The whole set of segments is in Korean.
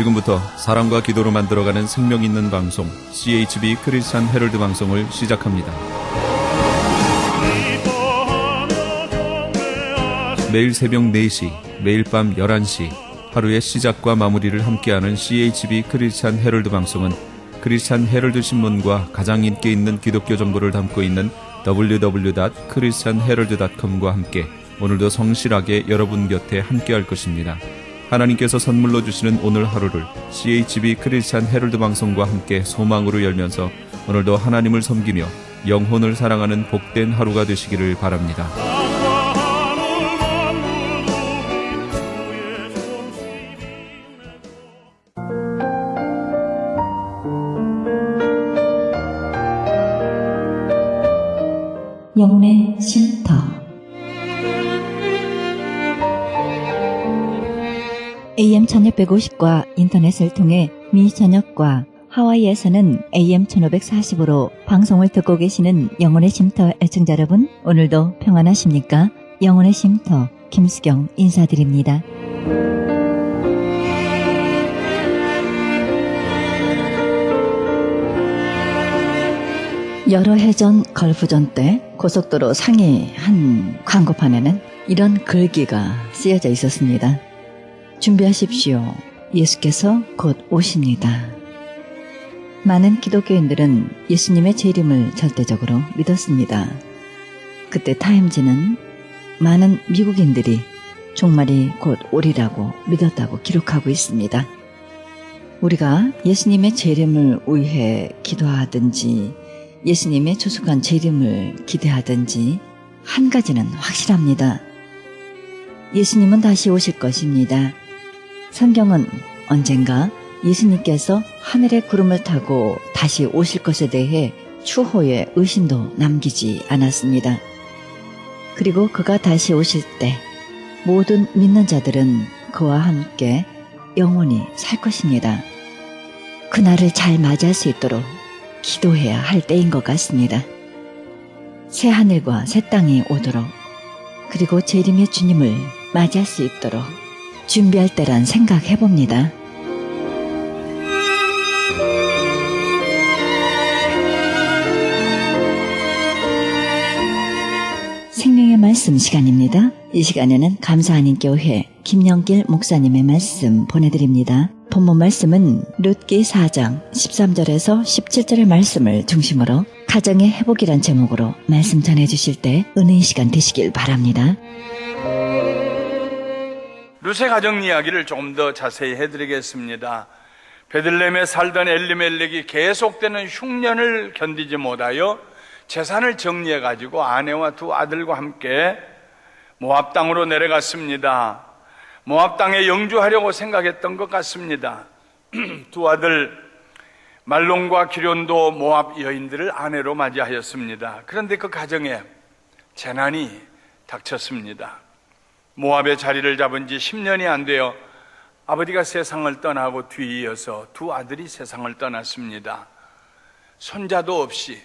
지금부터 사랑과 기도로 만들어가는 생명 있는 방송 CHB 크리스찬 헤럴드 방송을 시작합니다. 매일 새벽 4시, 매일 밤 11시 하루의 시작과 마무리를 함께하는 CHB 크리스찬 헤럴드 방송은 크리스찬 헤럴드 신문과 가장 인기 있는 기독교 정보를 담고 있는 www.christianherald.com과 함께 오늘도 성실하게 여러분 곁에 함께할 것입니다. 하나님께서 선물로 주시는 오늘 하루를 CHB 크리스찬 헤럴드 방송과 함께 소망으로 열면서 오늘도 하나님을 섬기며 영혼을 사랑하는 복된 하루가 되시기를 바랍니다. 영혼의 쉼터. AM 1650과 인터넷을 통해 미 전역과 하와이에서는 AM 1540으로 방송을 듣고 계시는 영혼의 쉼터 애청자 여러분, 오늘도 평안하십니까? 영혼의 쉼터 김수경 인사드립니다. 여러 해 전 걸프전 때 고속도로 상해 한 광고판에는 이런 글귀가 쓰여져 있었습니다. 준비하십시오. 예수께서 곧 오십니다. 많은 기독교인들은 예수님의 재림을 절대적으로 믿었습니다. 그때 타임지는 많은 미국인들이 종말이 곧 오리라고 믿었다고 기록하고 있습니다. 우리가 예수님의 재림을 위해 기도하든지 예수님의 조속한 재림을 기대하든지 한 가지는 확실합니다. 예수님은 다시 오실 것입니다. 성경은 언젠가 예수님께서 하늘의 구름을 타고 다시 오실 것에 대해 추호의 의심도 남기지 않았습니다. 그리고 그가 다시 오실 때 모든 믿는 자들은 그와 함께 영원히 살 것입니다. 그날을 잘 맞이할 수 있도록 기도해야 할 때인 것 같습니다. 새 하늘과 새 땅이 오도록, 그리고 재림의 주님을 맞이할 수 있도록 준비할 때란 생각해봅니다. 생명의 말씀 시간입니다. 이 시간에는 감사하는 교회 김영길 목사님의 말씀 보내드립니다. 본문 말씀은 룻기 4장 13절에서 17절의 말씀을 중심으로 가정의 회복이란 제목으로 말씀 전해주실 때 은혜의 시간 되시길 바랍니다. 룻의 가정 이야기를 조금 더 자세히 해드리겠습니다. 베들레헴에 살던 엘리멜렉이 계속되는 흉년을 견디지 못하여 재산을 정리해가지고 아내와 두 아들과 함께 모압 땅으로 내려갔습니다. 모압 땅에 영주하려고 생각했던 것 같습니다. 두 아들 말론과 기련도 모압 여인들을 아내로 맞이하였습니다. 그런데 그 가정에 재난이 닥쳤습니다. 모압의 자리를 잡은 지 10년이 안 되어 아버지가 세상을 떠나고 뒤이어서 두 아들이 세상을 떠났습니다. 손자도 없이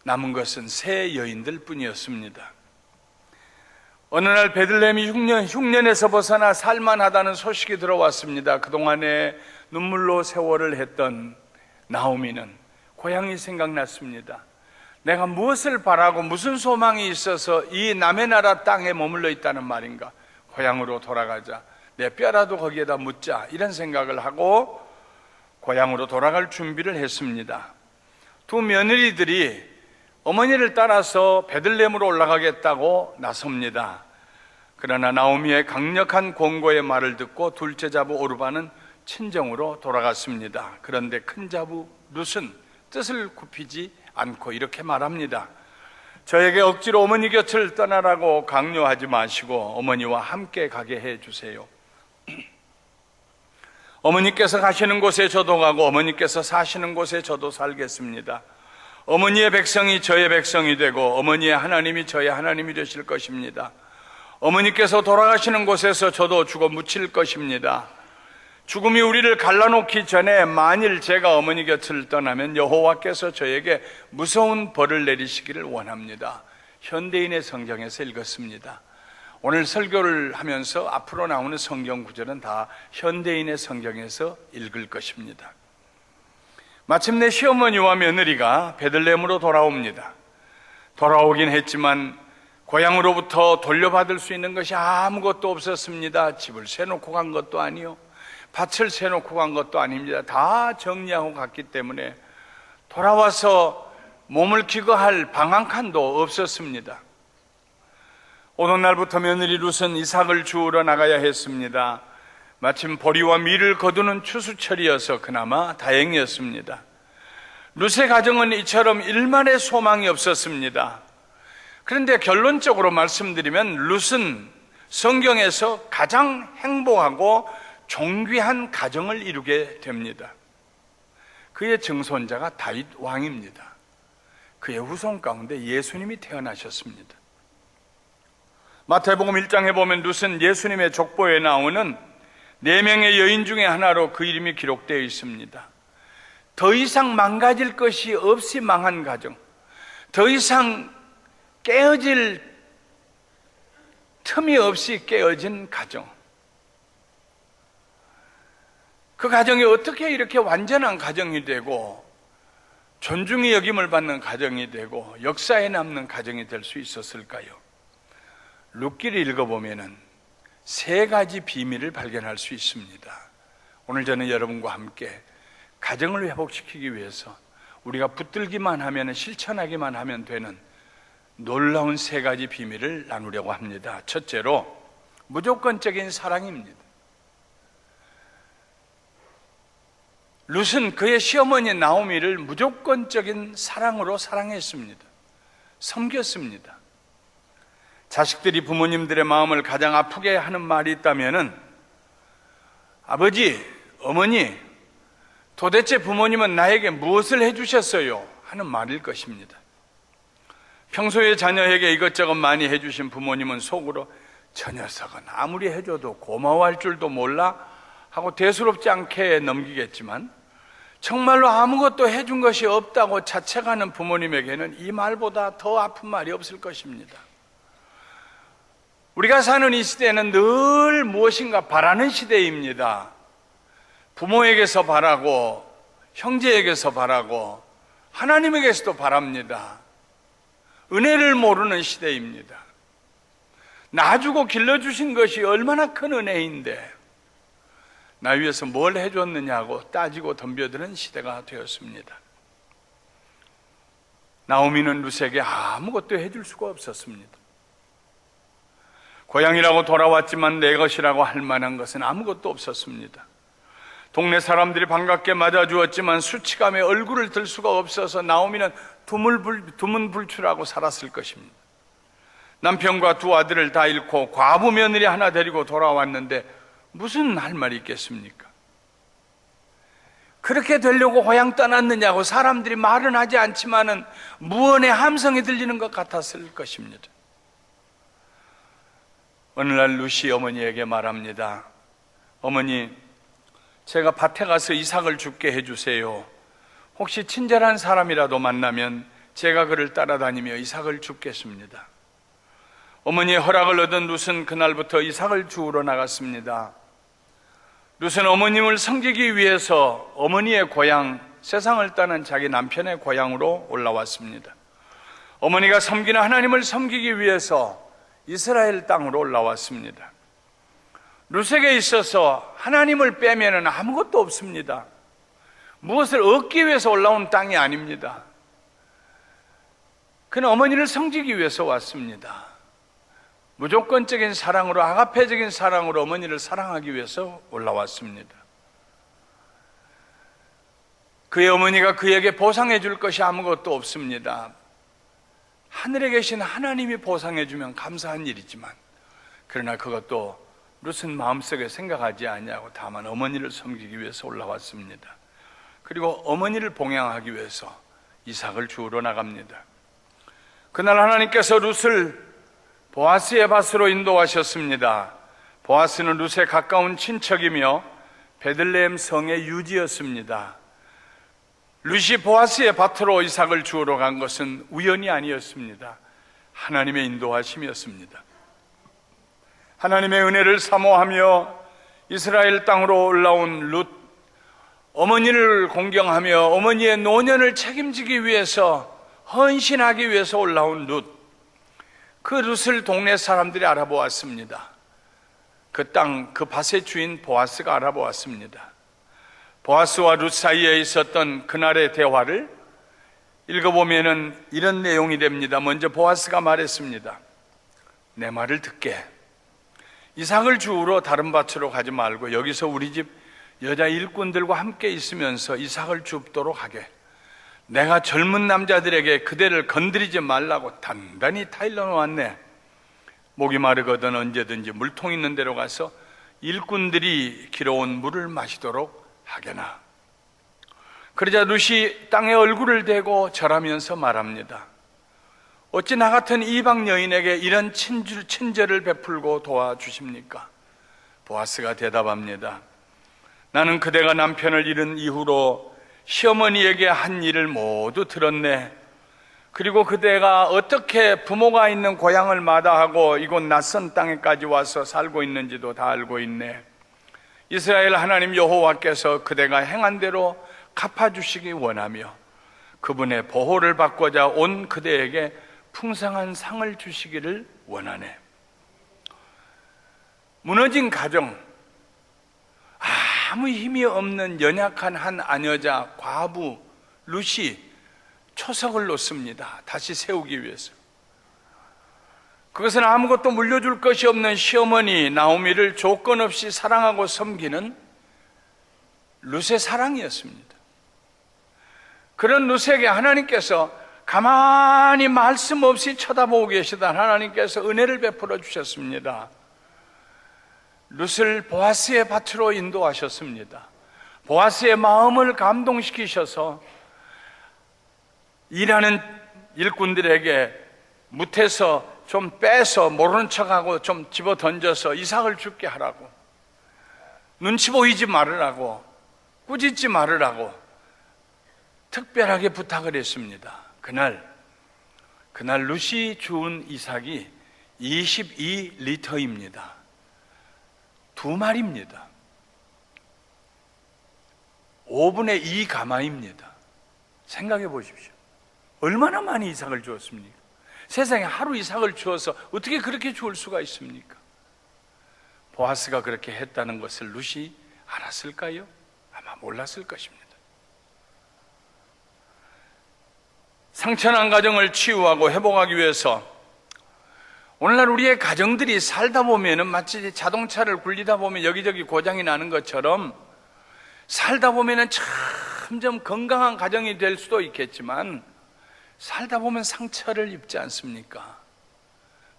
남은 것은 세 여인들 뿐이었습니다. 어느 날 베들레헴이 흉년에서 벗어나 살만하다는 소식이 들어왔습니다. 그동안에 눈물로 세월을 했던 나오미는 고향이 생각났습니다. 내가 무엇을 바라고 무슨 소망이 있어서 이 남의 나라 땅에 머물러 있다는 말인가? 고향으로 돌아가자. 내 뼈라도 거기에다 묻자. 이런 생각을 하고 고향으로 돌아갈 준비를 했습니다. 두 며느리들이 어머니를 따라서 베들레헴으로 올라가겠다고 나섭니다. 그러나 나오미의 강력한 권고의 말을 듣고 둘째 자부 오르바는 친정으로 돌아갔습니다. 그런데 큰 자부 룻은 뜻을 굽히지 않고 이렇게 말합니다. 저에게 억지로 어머니 곁을 떠나라고 강요하지 마시고 어머니와 함께 가게 해주세요. 어머니께서 가시는 곳에 저도 가고 어머니께서 사시는 곳에 저도 살겠습니다. 어머니의 백성이 저의 백성이 되고 어머니의 하나님이 저의 하나님이 되실 것입니다. 어머니께서 돌아가시는 곳에서 저도 죽어 묻힐 것입니다. 죽음이 우리를 갈라놓기 전에 만일 제가 어머니 곁을 떠나면 여호와께서 저에게 무서운 벌을 내리시기를 원합니다. 현대인의 성경에서 읽었습니다. 오늘 설교를 하면서 앞으로 나오는 성경 구절은 다 현대인의 성경에서 읽을 것입니다. 마침내 시어머니와 며느리가 베들레헴으로 돌아옵니다. 돌아오긴 했지만 고향으로부터 돌려받을 수 있는 것이 아무것도 없었습니다. 집을 세놓고 간 것도 아니요, 밭을 세놓고 간 것도 아닙니다. 다 정리하고 갔기 때문에 돌아와서 몸을 기거할 방 한 칸도 없었습니다. 오는 날부터 며느리 룻은 이삭을 주우러 나가야 했습니다. 마침 보리와 밀을 거두는 추수철이어서 그나마 다행이었습니다. 룻의 가정은 이처럼 일말의 소망이 없었습니다. 그런데 결론적으로 말씀드리면 룻은 성경에서 가장 행복하고 존귀한 가정을 이루게 됩니다. 그의 증손자가 다윗 왕입니다. 그의 후손 가운데 예수님이 태어나셨습니다. 마태복음 1장에 보면 룻은 예수님의 족보에 나오는 4명의 여인 중에 하나로 그 이름이 기록되어 있습니다. 더 이상 망가질 것이 없이 망한 가정, 더 이상 깨어질 틈이 없이 깨어진 가정, 그 가정이 어떻게 이렇게 완전한 가정이 되고 존중이 여김을 받는 가정이 되고 역사에 남는 가정이 될 수 있었을까요? 룻기를 읽어보면 3가지 비밀을 발견할 수 있습니다. 오늘 저는 여러분과 함께 가정을 회복시키기 위해서 우리가 붙들기만 하면, 실천하기만 하면 되는 놀라운 3가지 비밀을 나누려고 합니다. 첫째로 무조건적인 사랑입니다. 룻은 그의 시어머니 나오미를 무조건적인 사랑으로 사랑했습니다. 섬겼습니다. 자식들이 부모님들의 마음을 가장 아프게 하는 말이 있다면은, 아버지, 어머니, 도대체 부모님은 나에게 무엇을 해주셨어요? 하는 말일 것입니다. 평소에 자녀에게 이것저것 많이 해주신 부모님은 속으로 저 녀석은 아무리 해줘도 고마워할 줄도 몰라 하고 대수롭지 않게 넘기겠지만, 정말로 아무것도 해준 것이 없다고 자책하는 부모님에게는 이 말보다 더 아픈 말이 없을 것입니다. 우리가 사는 이 시대는 늘 무엇인가 바라는 시대입니다. 부모에게서 바라고, 형제에게서 바라고, 하나님에게서도 바랍니다. 은혜를 모르는 시대입니다. 놔주고 길러주신 것이 얼마나 큰 은혜인데 나 위해서 뭘 해줬느냐고 따지고 덤벼드는 시대가 되었습니다. 나오미는 룻에게 아무것도 해줄 수가 없었습니다. 고향이라고 돌아왔지만 내 것이라고 할 만한 것은 아무것도 없었습니다. 동네 사람들이 반갑게 맞아주었지만 수치감에 얼굴을 들 수가 없어서 나오미는 두문불출하고 살았을 것입니다. 남편과 2 아들을 다 잃고 과부 며느리 하나 데리고 돌아왔는데 무슨 할 말이 있겠습니까? 그렇게 되려고 고향 떠났느냐고 사람들이 말은 하지 않지만은 무언의 함성이 들리는 것 같았을 것입니다. 어느 날 룻이 어머니에게 말합니다. 어머니, 제가 밭에 가서 이삭을 줍게 해주세요. 혹시 친절한 사람이라도 만나면 제가 그를 따라다니며 이삭을 줍겠습니다. 어머니의 허락을 얻은 룻은 그날부터 이삭을 주우러 나갔습니다. 룻은 어머님을 섬기기 위해서 어머니의 고향, 세상을 떠난 자기 남편의 고향으로 올라왔습니다. 어머니가 섬기는 하나님을 섬기기 위해서 이스라엘 땅으로 올라왔습니다. 룻에게 있어서 하나님을 빼면은 아무것도 없습니다. 무엇을 얻기 위해서 올라온 땅이 아닙니다. 그는 어머니를 섬기기 위해서 왔습니다. 무조건적인 사랑으로, 아가페적인 사랑으로 어머니를 사랑하기 위해서 올라왔습니다. 그의 어머니가 그에게 보상해 줄 것이 아무것도 없습니다. 하늘에 계신 하나님이 보상해 주면 감사한 일이지만, 그러나 그것도 룻은 마음속에 생각하지 아니하고 다만 어머니를 섬기기 위해서 올라왔습니다. 그리고 어머니를 봉양하기 위해서 이삭을 주우러 나갑니다. 그날 하나님께서 룻을 보아스의 밭으로 인도하셨습니다. 보아스는 룻의 가까운 친척이며 베들레헴 성의 유지였습니다. 룻이 보아스의 밭으로 이삭을 주우러 간 것은 우연이 아니었습니다. 하나님의 인도하심이었습니다. 하나님의 은혜를 사모하며 이스라엘 땅으로 올라온 룻, 어머니를 공경하며 어머니의 노년을 책임지기 위해서, 헌신하기 위해서 올라온 룻, 그 룻을 동네 사람들이 알아보았습니다. 그 땅, 그 밭의 주인 보아스가 알아보았습니다. 보아스와 룻 사이에 있었던 그날의 대화를 읽어보면은 이런 내용이 됩니다. 먼저 보아스가 말했습니다. 내 말을 듣게. 이삭을 주우러 다른 밭으로 가지 말고 여기서 우리 집 여자 일꾼들과 함께 있으면서 이삭을 줍도록 하게. 내가 젊은 남자들에게 그대를 건드리지 말라고 단단히 타일러 놓았네. 목이 마르거든 언제든지 물통 있는 데로 가서 일꾼들이 길어온 물을 마시도록 하게나. 그러자 룻이 땅에 얼굴을 대고 절하면서 말합니다. 어찌 나 같은 이방 여인에게 이런 친절을 베풀고 도와주십니까? 보아스가 대답합니다. 나는 그대가 남편을 잃은 이후로 시어머니에게 한 일을 모두 들었네. 그리고 그대가 어떻게 부모가 있는 고향을 마다하고 이곳 낯선 땅에까지 와서 살고 있는지도 다 알고 있네. 이스라엘 하나님 여호와께서 그대가 행한 대로 갚아주시기 원하며 그분의 보호를 받고자 온 그대에게 풍성한 상을 주시기를 원하네. 무너진 가정, 아무 힘이 없는 연약한 한 아녀자 과부 룻이 초석을 놓습니다. 다시 세우기 위해서. 그것은 아무것도 물려줄 것이 없는 시어머니 나오미를 조건 없이 사랑하고 섬기는 룻의 사랑이었습니다. 그런 룻에게 하나님께서 가만히 말씀 없이 쳐다보고 계시던 하나님께서 은혜를 베풀어 주셨습니다. 룻을 보아스의 밭으로 인도하셨습니다. 보아스의 마음을 감동시키셔서 일하는 일꾼들에게 뭇에서 좀 빼서 모르는 척하고 좀 집어 던져서 이삭을 죽게 하라고, 눈치 보이지 말으라고, 꾸짖지 말으라고 특별하게 부탁을 했습니다. 그날 룻이 주운 이삭이 22리터입니다. 2마리입니다. 5분의 2 가마입니다. 생각해 보십시오. 얼마나 많이 이삭을 주었습니까? 세상에 하루 이삭을 주어서 어떻게 그렇게 주울 수가 있습니까? 보아스가 그렇게 했다는 것을 룻이 알았을까요? 아마 몰랐을 것입니다. 상처난 가정을 치유하고 회복하기 위해서 오늘날 우리의 가정들이 살다 보면은 마치 자동차를 굴리다 보면 여기저기 고장이 나는 것처럼 살다 보면은 점점 건강한 가정이 될 수도 있겠지만 살다 보면 상처를 입지 않습니까?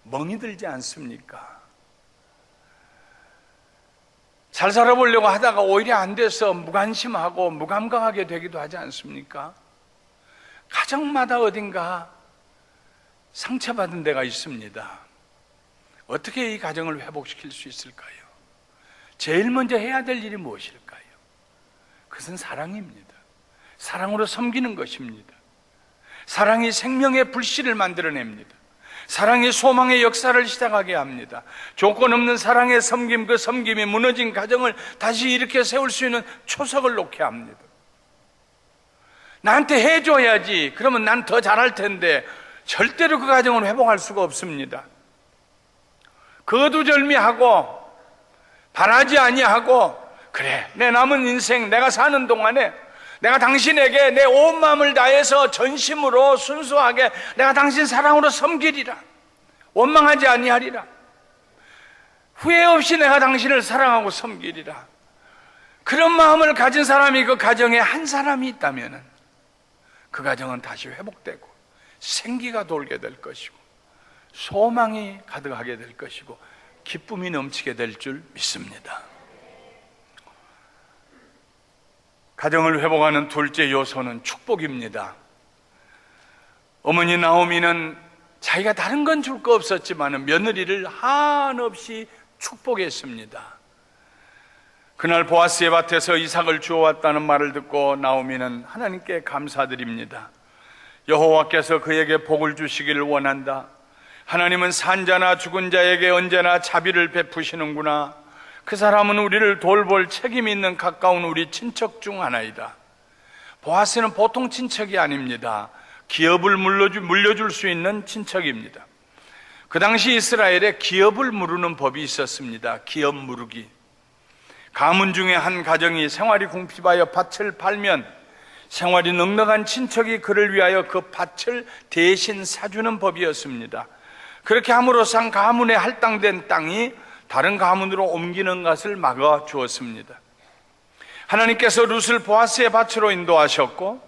멍이 들지 않습니까? 잘 살아보려고 하다가 오히려 안 돼서 무관심하고 무감각하게 되기도 하지 않습니까? 가정마다 어딘가 상처받은 데가 있습니다. 어떻게 이 가정을 회복시킬 수 있을까요? 제일 먼저 해야 될 일이 무엇일까요? 그것은 사랑입니다. 사랑으로 섬기는 것입니다. 사랑이 생명의 불씨를 만들어냅니다. 사랑이 소망의 역사를 시작하게 합니다. 조건 없는 사랑의 섬김, 그 섬김이 무너진 가정을 다시 일으켜 세울 수 있는 초석을 놓게 합니다. 나한테 해줘야지, 그러면 난 더 잘할 텐데 절대로 그 가정을 회복할 수가 없습니다. 거두절미하고 바라지 아니하고, 그래, 내 남은 인생 내가 사는 동안에 내가 당신에게 내 온 마음을 다해서 전심으로 순수하게 내가 당신 사랑으로 섬기리라, 원망하지 아니하리라, 후회 없이 내가 당신을 사랑하고 섬기리라. 그런 마음을 가진 사람이 그 가정에 한 사람이 있다면 그 가정은 다시 회복되고 생기가 돌게 될 것이고 소망이 가득하게 될 것이고 기쁨이 넘치게 될 줄 믿습니다. 가정을 회복하는 둘째 요소는 축복입니다. 어머니 나오미는 자기가 다른 건 줄 거 없었지만 며느리를 한없이 축복했습니다. 그날 보아스의 밭에서 이삭을 주워왔다는 말을 듣고 나오미는 하나님께 감사드립니다. 여호와께서 그에게 복을 주시기를 원한다. 하나님은 산자나 죽은 자에게 언제나 자비를 베푸시는구나. 그 사람은 우리를 돌볼 책임이 있는 가까운 우리 친척 중 하나이다. 보아스는 보통 친척이 아닙니다. 기업을 물려줄 수 있는 친척입니다. 그 당시 이스라엘에 기업을 무르는 법이 있었습니다. 기업 무르기. 가문 중에 한 가정이 생활이 궁핍하여 밭을 팔면 생활이 넉넉한 친척이 그를 위하여 그 밭을 대신 사주는 법이었습니다. 그렇게 함으로써 한 가문에 할당된 땅이 다른 가문으로 옮기는 것을 막아 주었습니다. 하나님께서 룻을 보아스의 밭으로 인도하셨고,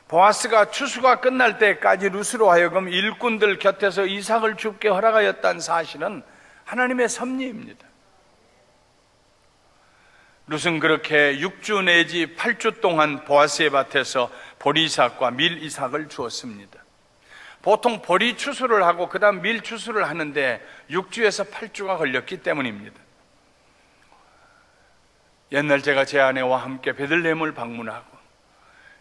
보아스가 추수가 끝날 때까지 룻으로 하여금 일꾼들 곁에서 이삭을 줍게 허락하였다는 사실은 하나님의 섭리입니다. 룻은 그렇게 6주 내지 8주 동안 보아스의 밭에서 보리이삭과 밀이삭을 주었습니다. 보통 보리 추수를 하고 그 다음 밀 추수를 하는데 6주에서 8주가 걸렸기 때문입니다. 옛날 제가 제 아내와 함께 베들레헴을 방문하고,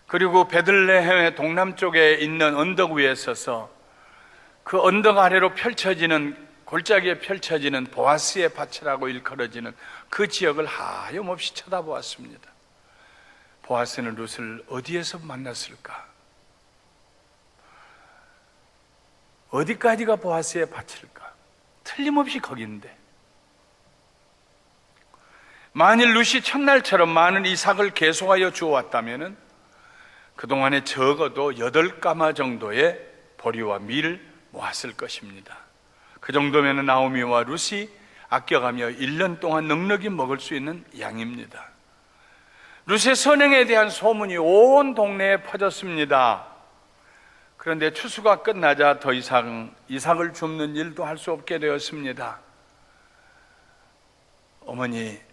그리고 베들레헴의 동남쪽에 있는 언덕 위에 서서 그 언덕 아래로 펼쳐지는, 골짜기에 펼쳐지는 보아스의 밭이라고 일컬어지는 그 지역을 하염없이 쳐다보았습니다. 보아스는 룻을 어디에서 만났을까? 어디까지가 보아스의 밭일까? 틀림없이 거기인데, 만일 룻이 첫날처럼 많은 이삭을 계속하여 주어왔다면 그동안에 적어도 8가마 정도의 보리와 밀을 모았을 것입니다. 그 정도면 나오미와 룻이 아껴가며 1년 동안 넉넉히 먹을 수 있는 양입니다. 룻의 선행에 대한 소문이 온 동네에 퍼졌습니다. 그런데 추수가 끝나자 더 이상 이삭을 줍는 일도 할 수 없게 되었습니다.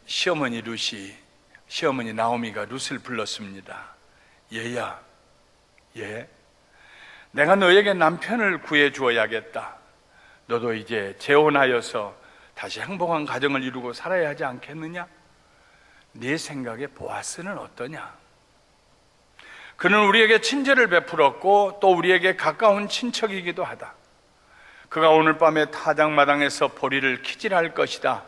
시어머니 룻이, 시어머니 나오미가 룻을 불렀습니다. 얘야, 얘, 내가 너에게 남편을 구해 주어야겠다. 너도 이제 재혼하여서 다시 행복한 가정을 이루고 살아야 하지 않겠느냐? 네 생각에 보아스는 어떠냐? 그는 우리에게 친절을 베풀었고 또 우리에게 가까운 친척이기도 하다. 그가 오늘 밤에 타작마당에서 보리를 키질할 것이다.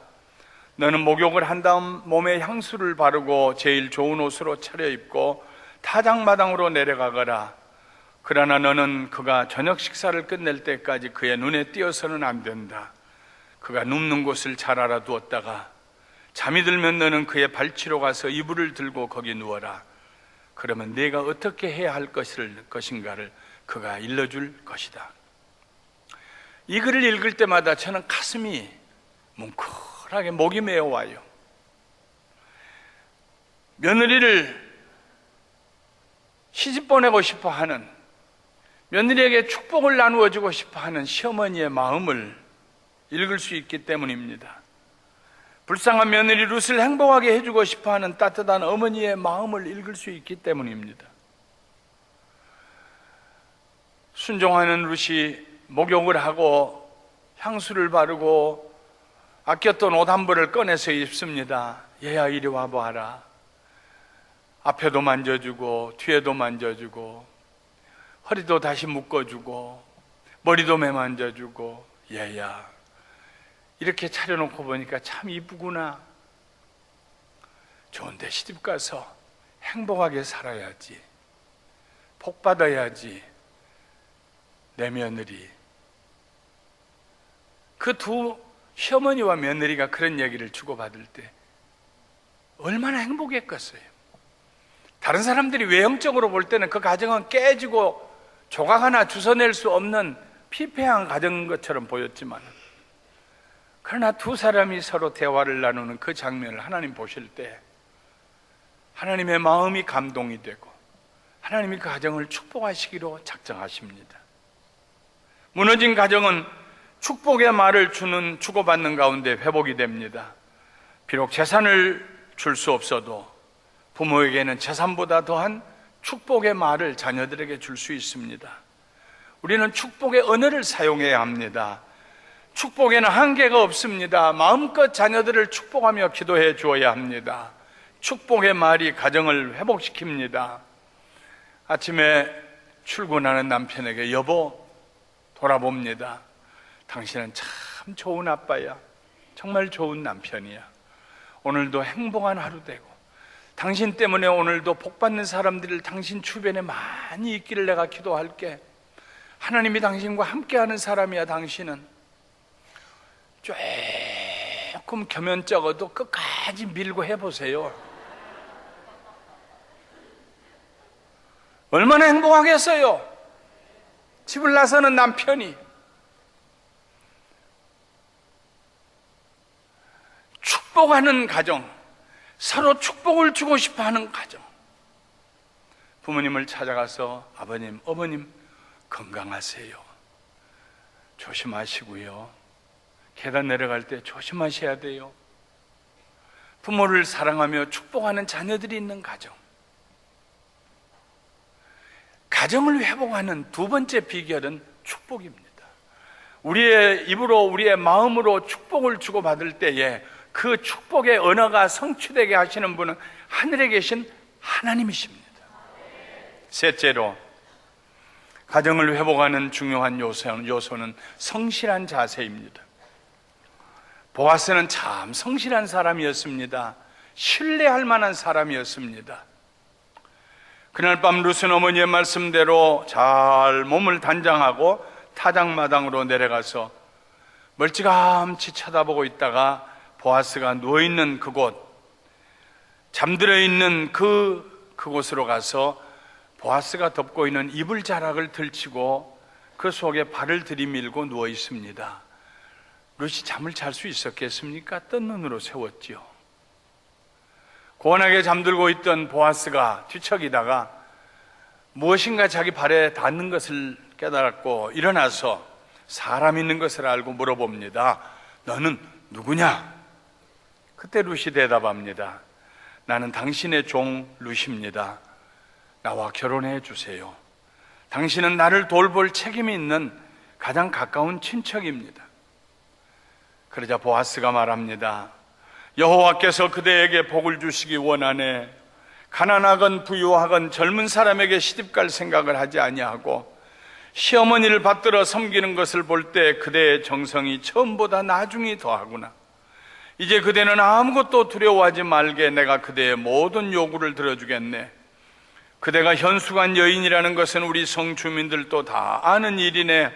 너는 목욕을 한 다음 몸에 향수를 바르고 제일 좋은 옷으로 차려입고 타작마당으로 내려가거라. 그러나 너는 그가 저녁 식사를 끝낼 때까지 그의 눈에 띄어서는 안 된다. 그가 눕는 곳을 잘 알아두었다가 잠이 들면 너는 그의 발치로 가서 이불을 들고 거기 누워라. 그러면 네가 어떻게 해야 할 것인가를 그가 일러줄 것이다. 이 글을 읽을 때마다 저는 가슴이 뭉클하게 목이 메어와요. 며느리를 시집 보내고 싶어 하는, 며느리에게 축복을 나누어 주고 싶어 하는 시어머니의 마음을 읽을 수 있기 때문입니다. 불쌍한 며느리 룻을 행복하게 해주고 싶어 하는 따뜻한 어머니의 마음을 읽을 수 있기 때문입니다. 순종하는 룻이 목욕을 하고 향수를 바르고 아꼈던 옷 한 벌을 꺼내서 입습니다. 얘야, 이리 와봐라. 앞에도 만져주고 뒤에도 만져주고 허리도 다시 묶어주고 머리도 매만져주고, 얘야, 이렇게 차려놓고 보니까 참 이쁘구나. 좋은데 시집 가서 행복하게 살아야지, 복 받아야지. 내 며느리. 그 두 시어머니와 며느리가 그런 얘기를 주고받을 때 얼마나 행복했겠어요. 다른 사람들이 외형적으로 볼 때는 그 가정은 깨지고 조각 하나 주워낼 수 없는 피폐한 가정인 것처럼 보였지만, 그러나 두 사람이 서로 대화를 나누는 그 장면을 하나님 보실 때 하나님의 마음이 감동이 되고 하나님이 그 가정을 축복하시기로 작정하십니다. 무너진 가정은 축복의 말을 주고받는 가운데 회복이 됩니다. 비록 재산을 줄 수 없어도 부모에게는 재산보다 더한 축복의 말을 자녀들에게 줄 수 있습니다. 우리는 축복의 언어를 사용해야 합니다. 축복에는 한계가 없습니다. 마음껏 자녀들을 축복하며 기도해 주어야 합니다. 축복의 말이 가정을 회복시킵니다. 아침에 출근하는 남편에게 여보 돌아봅니다. 당신은 참 좋은 아빠야. 정말 좋은 남편이야. 오늘도 행복한 하루 되고, 당신 때문에 오늘도 복받는 사람들을 당신 주변에 많이 있기를 내가 기도할게. 하나님이 당신과 함께하는 사람이야. 당신은 조금 겸연쩍어도 끝까지 밀고 해보세요. 얼마나 행복하겠어요. 집을 나서는 남편이 축복하는 가정, 서로 축복을 주고 싶어하는 가정. 부모님을 찾아가서 아버님, 어머님 건강하세요. 조심하시고요. 계단 내려갈 때 조심하셔야 돼요. 부모를 사랑하며 축복하는 자녀들이 있는 가정. 가정을 회복하는 두 번째 비결은 축복입니다. 우리의 입으로, 우리의 마음으로 축복을 주고받을 때에 그 축복의 언어가 성취되게 하시는 분은 하늘에 계신 하나님이십니다. 셋째로, 가정을 회복하는 중요한 요소는 성실한 자세입니다. 보아스는 참 성실한 사람이었습니다. 신뢰할 만한 사람이었습니다. 그날 밤 룻은 어머니의 말씀대로 잘 몸을 단장하고 타작마당으로 내려가서 멀찌감치 쳐다보고 있다가 보아스가 누워있는 그곳, 잠들어 있는 그곳으로 가서 보아스가 덮고 있는 이불 자락을 들치고 그 속에 발을 들이밀고 누워 있습니다. 룻이 잠을 잘 수 있었겠습니까? 뜬 눈으로 세웠지요. 고원하게 잠들고 있던 보아스가 뒤척이다가 무엇인가 자기 발에 닿는 것을 깨달았고 일어나서 사람 있는 것을 알고 물어봅니다. 너는 누구냐? 그때 룻이 대답합니다. 나는 당신의 종 룻입니다. 나와 결혼해 주세요. 당신은 나를 돌볼 책임이 있는 가장 가까운 친척입니다. 그러자 보아스가 말합니다. 여호와께서 그대에게 복을 주시기 원하네. 가난하건 부유하건 젊은 사람에게 시집갈 생각을 하지 아니하고 시어머니를 받들어 섬기는 것을 볼 때 그대의 정성이 처음보다 나중이 더하구나. 이제 그대는 아무것도 두려워하지 말게. 내가 그대의 모든 요구를 들어주겠네. 그대가 현숙한 여인이라는 것은 우리 성주민들도 다 아는 일이네.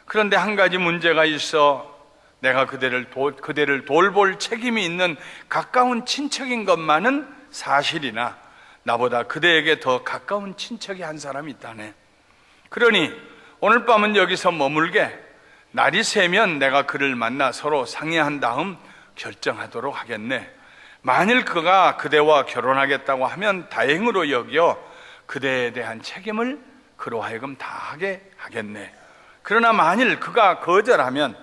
그런데 한 가지 문제가 있어. 내가 그대를 돌볼 책임이 있는 가까운 친척인 것만은 사실이나 나보다 그대에게 더 가까운 친척이 한 사람이 있다네. 그러니 오늘 밤은 여기서 머물게. 날이 새면 내가 그를 만나 서로 상의한 다음 결정하도록 하겠네. 만일 그가 그대와 결혼하겠다고 하면 다행으로 여겨 그대에 대한 책임을 그로 하여금 다하게 하겠네. 그러나 만일 그가 거절하면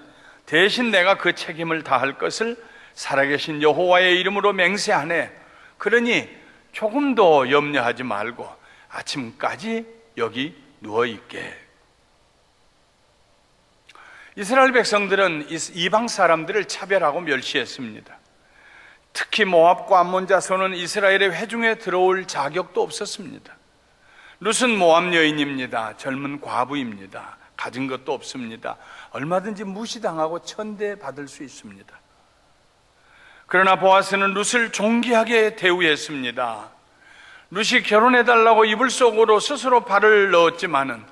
대신 내가 그 책임을 다할 것을 살아계신 여호와의 이름으로 맹세하네. 그러니 조금도 염려하지 말고 아침까지 여기 누워있게. 이스라엘 백성들은 이방 사람들을 차별하고 멸시했습니다. 특히 모압과 암몬 자손은 이스라엘의 회중에 들어올 자격도 없었습니다. 룻은 모압 여인입니다. 젊은 과부입니다. 가진 것도 없습니다. 얼마든지 무시당하고 천대받을 수 있습니다. 그러나 보아스는 룻을 존귀하게 대우했습니다. 룻이 결혼해달라고 이불 속으로 스스로 발을 넣었지만은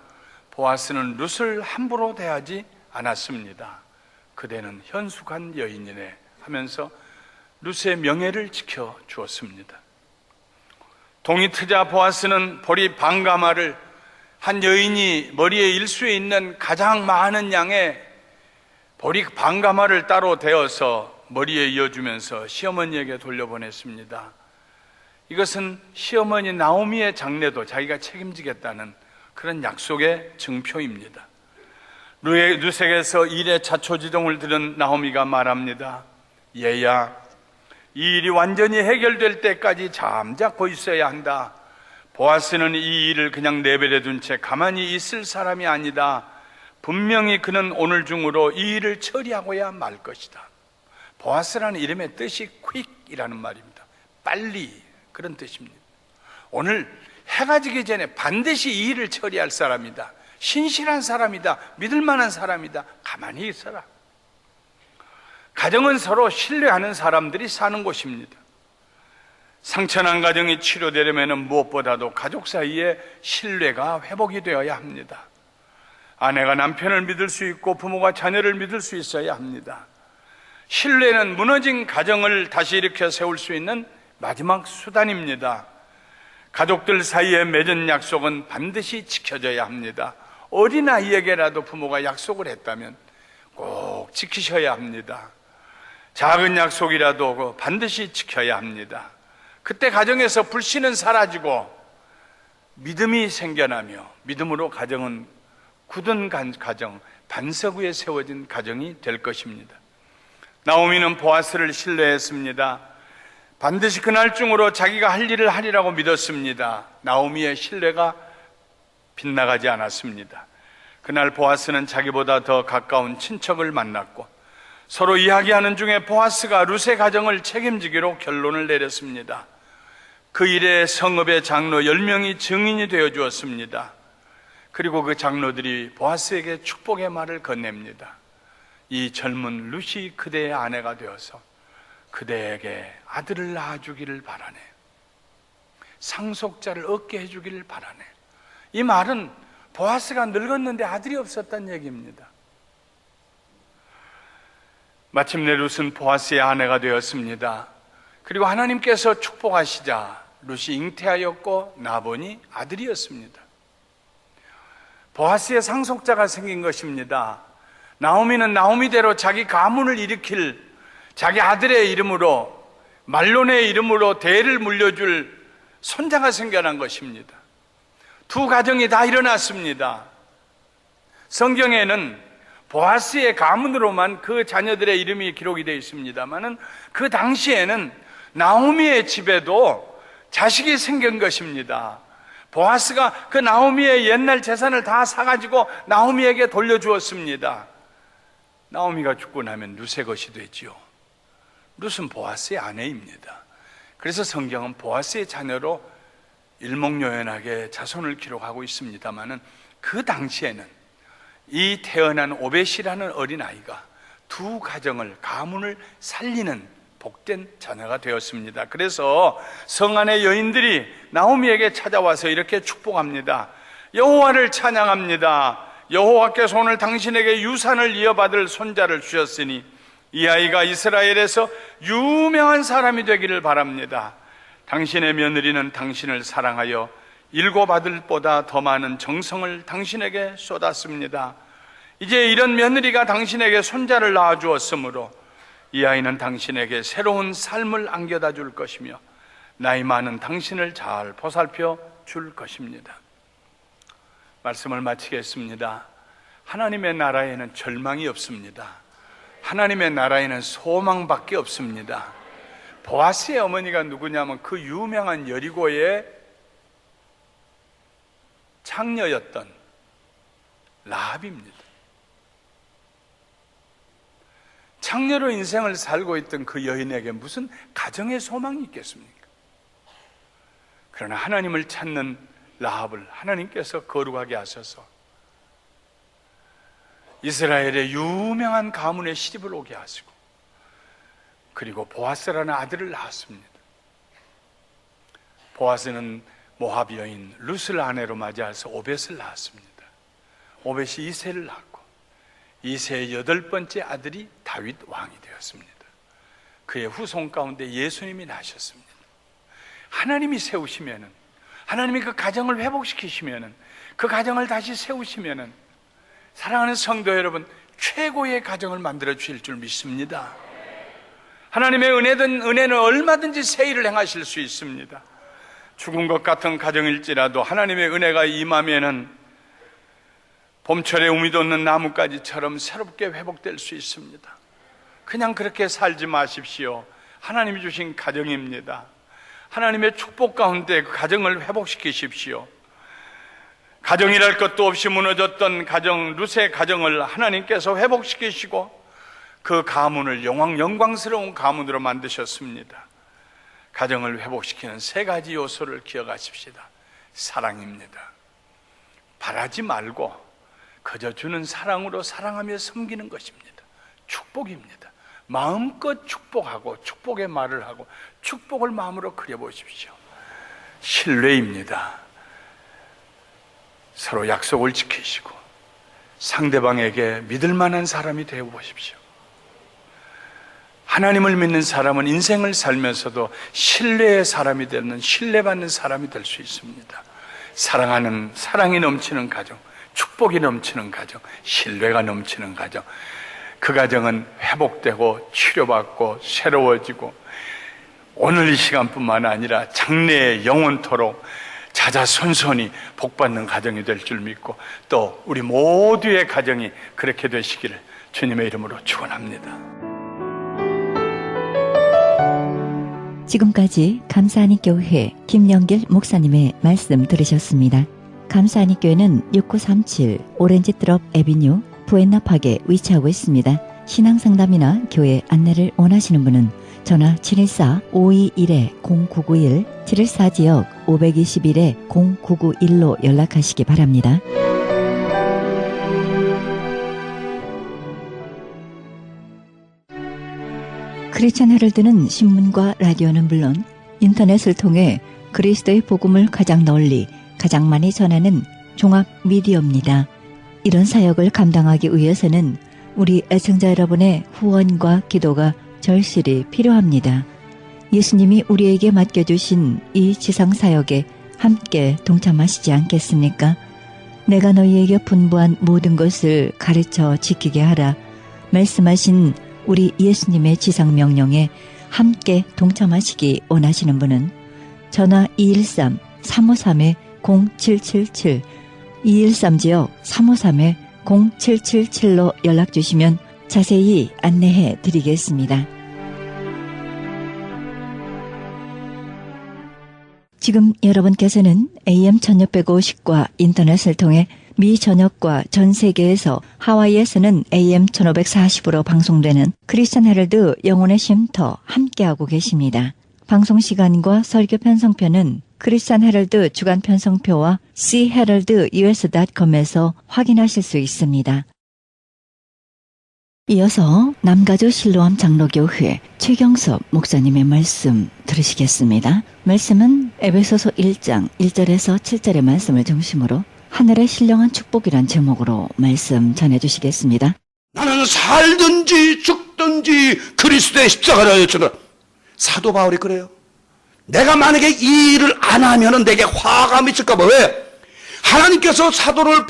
보아스는 룻을 함부로 대하지 않았습니다. 그대는 현숙한 여인이네 하면서 룻의 명예를 지켜주었습니다. 동이 트자 보아스는 보리 반가마를 한 여인이 머리에 일수에 있는 가장 많은 양의 보리 반가마를 따로 대어서 머리에 이어주면서 시어머니에게 돌려보냈습니다. 이것은 시어머니 나오미의 장례도 자기가 책임지겠다는 그런 약속의 증표입니다. 룻에게서 일의 자초지종을 들은 나오미가 말합니다. 얘야, 이 일이 완전히 해결될 때까지 잠자코 있어야 한다. 보아스는 이 일을 그냥 내버려 둔 채 가만히 있을 사람이 아니다. 분명히 그는 오늘 중으로 이 일을 처리하고야 말 것이다. 보아스라는 이름의 뜻이 퀵이라는 말입니다. 빨리, 그런 뜻입니다. 오늘 해가 지기 전에 반드시 이 일을 처리할 사람이다. 신실한 사람이다, 믿을 만한 사람이다, 가만히 있어라. 가정은 서로 신뢰하는 사람들이 사는 곳입니다. 상처난 가정이 치료되려면 무엇보다도 가족 사이에 신뢰가 회복이 되어야 합니다. 아내가 남편을 믿을 수 있고 부모가 자녀를 믿을 수 있어야 합니다. 신뢰는 무너진 가정을 다시 일으켜 세울 수 있는 마지막 수단입니다. 가족들 사이에 맺은 약속은 반드시 지켜져야 합니다. 어린아이에게라도 부모가 약속을 했다면 꼭 지키셔야 합니다. 작은 약속이라도 반드시 지켜야 합니다. 그때 가정에서 불신은 사라지고 믿음이 생겨나며 믿음으로 가정은 굳은 가정, 반석 위에 세워진 가정이 될 것입니다. 나오미는 보아스를 신뢰했습니다. 반드시 그날 중으로 자기가 할 일을 하리라고 믿었습니다. 나오미의 신뢰가 빗나가지 않았습니다. 그날 보아스는 자기보다 더 가까운 친척을 만났고 서로 이야기하는 중에 보아스가 룻의 가정을 책임지기로 결론을 내렸습니다. 그 일에 성읍의 장로 10명이 증인이 되어 주었습니다. 그리고 그 장로들이 보아스에게 축복의 말을 건넵니다. 이 젊은 룻이 그대의 아내가 되어서 그대에게 아들을 낳아주기를 바라네. 상속자를 얻게 해주기를 바라네. 이 말은 보아스가 늙었는데 아들이 없었다는 얘기입니다. 마침내 룻은 보아스의 아내가 되었습니다. 그리고 하나님께서 축복하시자 룻이 잉태하였고 나보니 아들이었습니다. 보아스의 상속자가 생긴 것입니다. 나오미는 나오미대로 자기 가문을 일으킬 자기 아들의 이름으로, 말론의 이름으로 대를 물려줄 손자가 생겨난 것입니다. 두 가정이 다 일어났습니다. 성경에는 보아스의 가문으로만 그 자녀들의 이름이 기록이 되어 있습니다만은 그 당시에는 나오미의 집에도 자식이 생긴 것입니다. 보아스가 그 나오미의 옛날 재산을 다 사가지고 나오미에게 돌려주었습니다. 나오미가 죽고 나면 룻의 것이 되지요. 룻은 보아스의 아내입니다. 그래서 성경은 보아스의 자녀로 일목요연하게 자손을 기록하고 있습니다만은 그 당시에는 이 태어난 오벳이라는 어린아이가 두 가정을, 가문을 살리는 복된 자녀가 되었습니다. 그래서 성 안의 여인들이 나오미에게 찾아와서 이렇게 축복합니다. 여호와를 찬양합니다. 여호와께서 오늘 당신에게 유산을 이어받을 손자를 주셨으니 이 아이가 이스라엘에서 유명한 사람이 되기를 바랍니다. 당신의 며느리는 당신을 사랑하여 7 아들보다 더 많은 정성을 당신에게 쏟았습니다. 이제 이런 며느리가 당신에게 손자를 낳아주었으므로 이 아이는 당신에게 새로운 삶을 안겨다 줄 것이며 나이 많은 당신을 잘 보살펴 줄 것입니다. 말씀을 마치겠습니다. 하나님의 나라에는 절망이 없습니다. 하나님의 나라에는 소망밖에 없습니다. 보아스의 어머니가 누구냐면 그 유명한 여리고의 창녀였던 라합입니다. 창녀로 인생을 살고 있던 그 여인에게 무슨 가정의 소망이 있겠습니까? 그러나 하나님을 찾는 라합을 하나님께서 거룩하게 하셔서 이스라엘의 유명한 가문에 시집을 오게 하시고 그리고 보아스라는 아들을 낳았습니다. 보아스는 모압 여인 룻을 아내로 맞이해서 오벳을 낳았습니다. 오벳이 이새를 낳았고 이새의 8번째 아들이 다윗 왕이 되었습니다. 그의 후손 가운데 예수님이 나셨습니다. 하나님이 세우시면은, 하나님이 그 가정을 회복시키시면은, 그 가정을 다시 세우시면은 사랑하는 성도 여러분, 최고의 가정을 만들어 주실 줄 믿습니다. 하나님의 은혜는 얼마든지 새 일을 행하실 수 있습니다. 죽은 것 같은 가정일지라도 하나님의 은혜가 임하면은 봄철에 우미 돋는 나뭇가지처럼 새롭게 회복될 수 있습니다. 그냥 그렇게 살지 마십시오. 하나님이 주신 가정입니다. 하나님의 축복 가운데 그 가정을 회복시키십시오. 가정이랄 것도 없이 무너졌던 가정, 룻의 가정을 하나님께서 회복시키시고 그 가문을 영광스러운 가문으로 만드셨습니다. 가정을 회복시키는 3가지 요소를 기억하십시다. 사랑입니다. 바라지 말고 그저 주는 사랑으로 사랑하며 섬기는 것입니다. 축복입니다. 마음껏 축복하고 축복의 말을 하고 축복을 마음으로 그려보십시오. 신뢰입니다. 서로 약속을 지키시고 상대방에게 믿을 만한 사람이 되어 보십시오. 하나님을 믿는 사람은 인생을 살면서도 신뢰의 사람이 되는, 신뢰받는 사람이 될 수 있습니다. 사랑하는, 사랑이 넘치는 가정, 축복이 넘치는 가정, 신뢰가 넘치는 가정, 그 가정은 회복되고 치료받고 새로워지고 오늘 이 시간뿐만 아니라 장래의 영원토록 자자손손이 복받는 가정이 될 줄 믿고 또 우리 모두의 가정이 그렇게 되시기를 주님의 이름으로 축원합니다. 지금까지 감사하니 교회 김영길 목사님의 말씀 들으셨습니다. 감사하니 교회는 6937 오렌지드롭 애비뉴 부엔나팍에 위치하고 있습니다. 신앙상담이나 교회 안내를 원하시는 분은 전화 714-521-0991, 714지역 521-0991로 연락하시기 바랍니다. 크리스천 헤럴드는 신문과 라디오는 물론 인터넷을 통해 그리스도의 복음을 가장 널리, 가장 많이 전하는 종합 미디어입니다. 이런 사역을 감당하기 위해서는 우리 애청자 여러분의 후원과 기도가 절실히 필요합니다. 예수님이 우리에게 맡겨주신 이 지상사역에 함께 동참하시지 않겠습니까? 내가 너희에게 분부한 모든 것을 가르쳐 지키게 하라 말씀하신 우리 예수님의 지상명령에 함께 동참하시기 원하시는 분은 전화 213-353-0777, 213지역 353-0777로 연락주시면 자세히 안내해 드리겠습니다. 지금 여러분께서는 AM 1650과 인터넷을 통해 미 전역과 전 세계에서 하와이에서는 AM 1540으로 방송되는 크리스천 헤럴드 영혼의 쉼터 함께하고 계십니다. 방송 시간과 설교 편성표는 크리스천 헤럴드 주간 편성표와 cheheraldus.com에서 확인하실 수 있습니다. 이어서 남가주 실로암 장로교회 최경섭 목사님의 말씀 들으시겠습니다. 말씀은 에베소서 1장 1절에서 7절의 말씀을 중심으로 하늘의 신령한 축복이란 제목으로 말씀 전해주시겠습니다. 나는 살든지 죽든지 그리스도의 십자가를 져라. 사도 바울이 그래요. 내가 만약에 이 일을 안 하면은 내게 화가 미칠까 봐. 왜? 하나님께서 사도로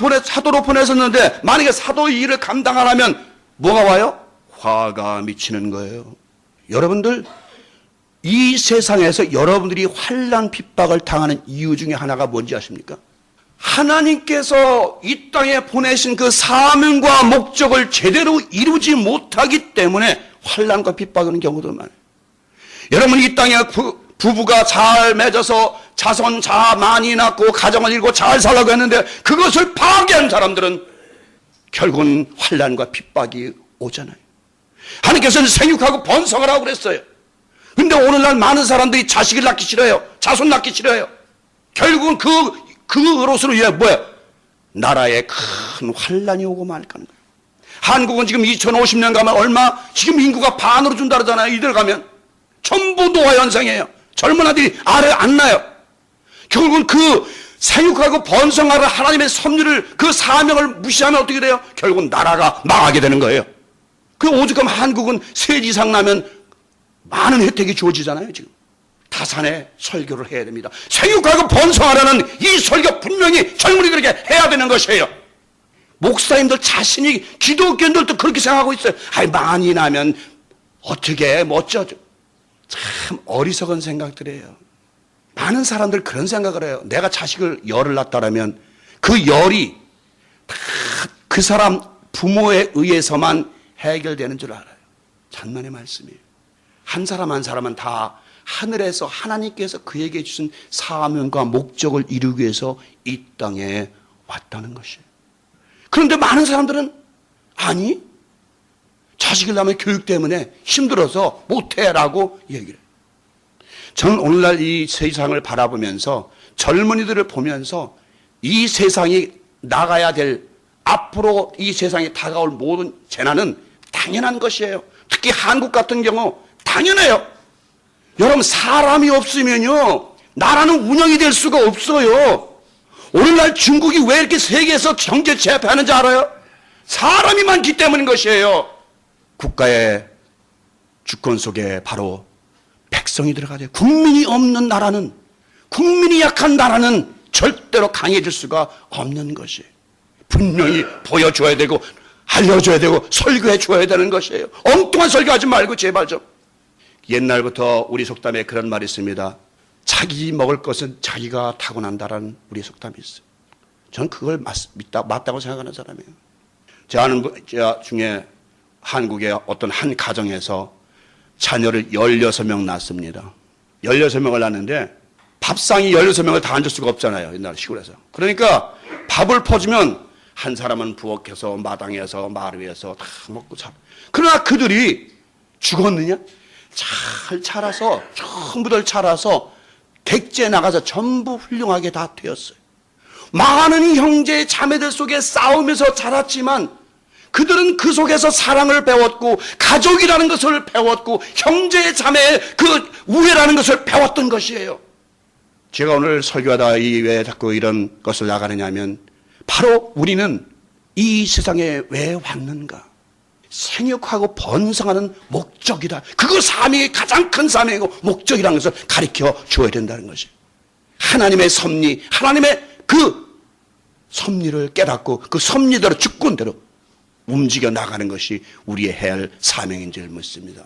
보내셨는데 만약에 사도의 일을 감당 안 하면 뭐가 와요? 화가 미치는 거예요. 여러분들, 이 세상에서 여러분들이 환난 핍박을 당하는 이유 중에 하나가 뭔지 아십니까? 하나님께서 이 땅에 보내신 그 사명과 목적을 제대로 이루지 못하기 때문에 환난과 핍박이 오는 경우도 많아요. 여러분, 이 땅에 부부가 잘 맺어서 자손 많이 낳고 가정을 이루고 잘 살라고 했는데 그것을 파괴한 사람들은 결국은 환난과 핍박이 오잖아요. 하나님께서는 생육하고 번성하라고 그랬어요. 근데 오늘날 많은 사람들이 자식을 낳기 싫어요. 자손 낳기 싫어요. 결국은 그것으로 뭐야? 나라에 큰 환난이 오고 말까 하는 거예요. 한국은 지금 2050년 가면 얼마? 지금 인구가 반으로 준다 그러잖아요. 이들 가면 전부 노화 현상이에요. 젊은 아들이 아래 안 나요. 결국은 그 생육하고 번성하라 하나님의 섭리를, 그 사명을 무시하면 어떻게 돼요? 결국은 나라가 망하게 되는 거예요. 그 오죽하면 한국은 세지상 나면 많은 혜택이 주어지잖아요. 지금 다산에 설교를 해야 됩니다. 생육하고 번성하라는 이 설교 분명히 젊은이들에게 해야 되는 것이에요. 목사님들 자신이, 기독교인들도 그렇게 생각하고 있어요. 아이, 많이 나면 어떻게 어쩌죠. 참 어리석은 생각들이에요. 많은 사람들 그런 생각을 해요. 내가 자식을 열을 낳았다면 그 열이 다 그 사람 부모에 의해서만 해결되는 줄 알아요. 장난의 말씀이에요. 한 사람 한 사람은 다 하늘에서 하나님께서 그에게 주신 사명과 목적을 이루기 위해서 이 땅에 왔다는 것이에요. 그런데 많은 사람들은 아니, 자식을 낳으면 교육 때문에 힘들어서 못해라고 얘기를 해요. 저는 오늘날 이 세상을 바라보면서 젊은이들을 보면서 이 세상이 나가야 될 앞으로 이 세상에 다가올 모든 재난은 당연한 것이에요. 특히 한국 같은 경우 당연해요. 여러분, 사람이 없으면요 나라는 운영이 될 수가 없어요. 오늘날 중국이 왜 이렇게 세계에서 경제 제패하는지 알아요? 사람이 많기 때문인 것이에요. 국가의 주권 속에 바로 백성이 들어가죠. 국민이 없는 나라는, 국민이 약한 나라는 절대로 강해질 수가 없는 것이에요. 분명히 보여줘야 되고 알려줘야 되고 설교해 줘야 되는 것이에요. 엉뚱한 설교하지 말고 제발 좀. 옛날부터 우리 속담에 그런 말이 있습니다. 자기 먹을 것은 자기가 타고난다라는 우리 속담이 있어요. 저는 그걸 맞다고 생각하는 사람이에요. 제 아는 분 중에 한국의 어떤 한 가정에서 자녀를 16명 낳습니다. 16명을 낳는데 밥상이 16명을 다 앉을 수가 없잖아요. 옛날 시골에서. 그러니까 밥을 퍼주면 한 사람은 부엌에서 마당에서 마루에서 다 먹고 자. 그러나 그들이 죽었느냐? 잘 자라서 전부들 자라서 객지에 나가서 전부 훌륭하게 다 되었어요. 많은 형제 자매들 속에 싸우면서 자랐지만 그들은 그 속에서 사랑을 배웠고 가족이라는 것을 배웠고 형제 자매의 그 우애라는 것을 배웠던 것이에요. 제가 오늘 설교하다 왜 자꾸 이런 것을 나가느냐 하면 바로 우리는 이 세상에 왜 왔는가? 생육하고 번성하는 목적이다. 그거 사명이 가장 큰 사명이고 목적이라는 것을 가르쳐 줘야 된다는 것이. 하나님의 섭리, 하나님의 그 섭리를 깨닫고 그 섭리대로 주권대로 움직여 나가는 것이 우리의 해야 할 사명인 줄 믿습니다.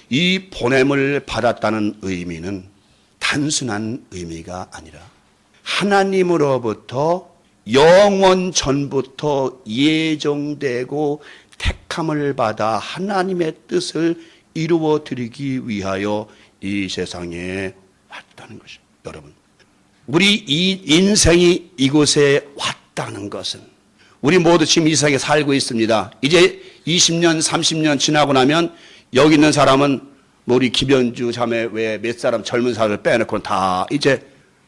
이 보냄을 받았다는 의미는 단순한 의미가 아니라 하나님으로부터 영원 전부터 예정되고 택함을 받아 하나님의 뜻을 이루어 드리기 위하여 이 세상에 왔다는 것입니다. 여러분, 우리 이 인생이 이곳에 왔다는 것은 우리 모두 지금 이 세상에 살고 있습니다. 이제 20년, 30년 지나고 나면 여기 있는 사람은 뭐 우리 김현주 자매 외에 몇 사람 젊은 사람을 빼놓고는 다 이제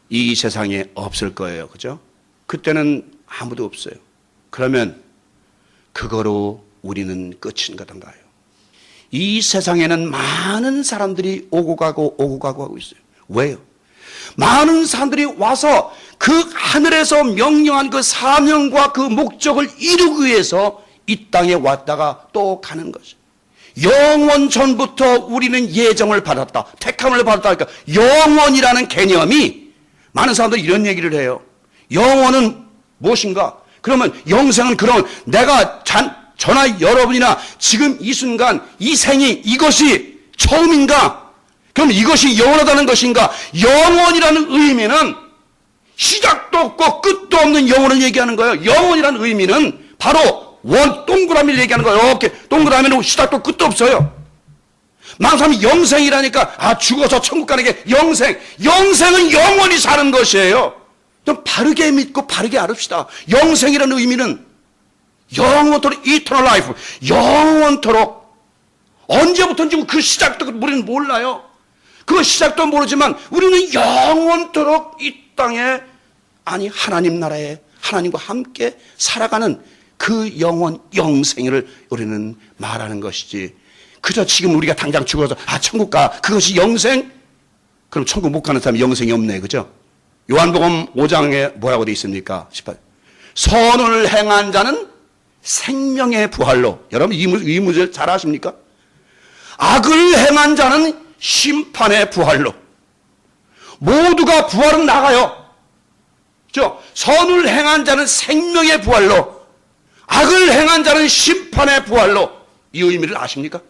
이 세상에 없을 거예요. 그죠? 그때는 아무도 없어요. 그러면 그거로 우리는 끝인 건가요? 이 세상에는 많은 사람들이 오고 가고 하고 있어요. 왜요? 많은 사람들이 와서 그 하늘에서 명령한 그 사명과 그 목적을 이루기 위해서 이 땅에 왔다가 또 가는 거죠. 영원 전부터 우리는 예정을 받았다. 택함을 받았다. 그러니까 영원이라는 개념이 많은 사람들이 이런 얘기를 해요. 영원은 무엇인가? 그러면 영생은 그러면 내가 저나 여러분이나 지금 이 순간 이 생이 이것이 처음인가? 그럼 이것이 영원하다는 것인가? 영원이라는 의미는 시작도 없고 끝도 없는 영혼을 얘기하는 거예요. 영혼이라는 의미는 바로 동그라미를 얘기하는 거예요. 이렇게 동그라미는 시작도 끝도 없어요. 많은 사람이 영생이라니까 죽어서 천국 가는 게 영생은 영원히 사는 것이에요. 좀 바르게 믿고 바르게 알읍시다. 영생이라는 의미는 영원토록 eternal life, 영원토록 언제부터인지 그 시작도 우리는 몰라요. 그 시작도 모르지만 우리는 영원토록 이 땅에 하나님 나라에 하나님과 함께 살아가는 그 영원 영생을 우리는 말하는 것이지. 그저 지금 우리가 당장 죽어서 천국 가 그것이 영생? 그럼 천국 못 가는 사람이 영생이 없네. 그죠? 요한복음 5장에 뭐라고 되어 있습니까? 18. 선을 행한 자는 생명의 부활로. 여러분 이 문제 잘 아십니까? 악을 행한 자는 심판의 부활로. 모두가 부활은 나가요. 그렇죠? 선을 행한 자는 생명의 부활로, 악을 행한 자는 심판의 부활로. 이 의미를 아십니까?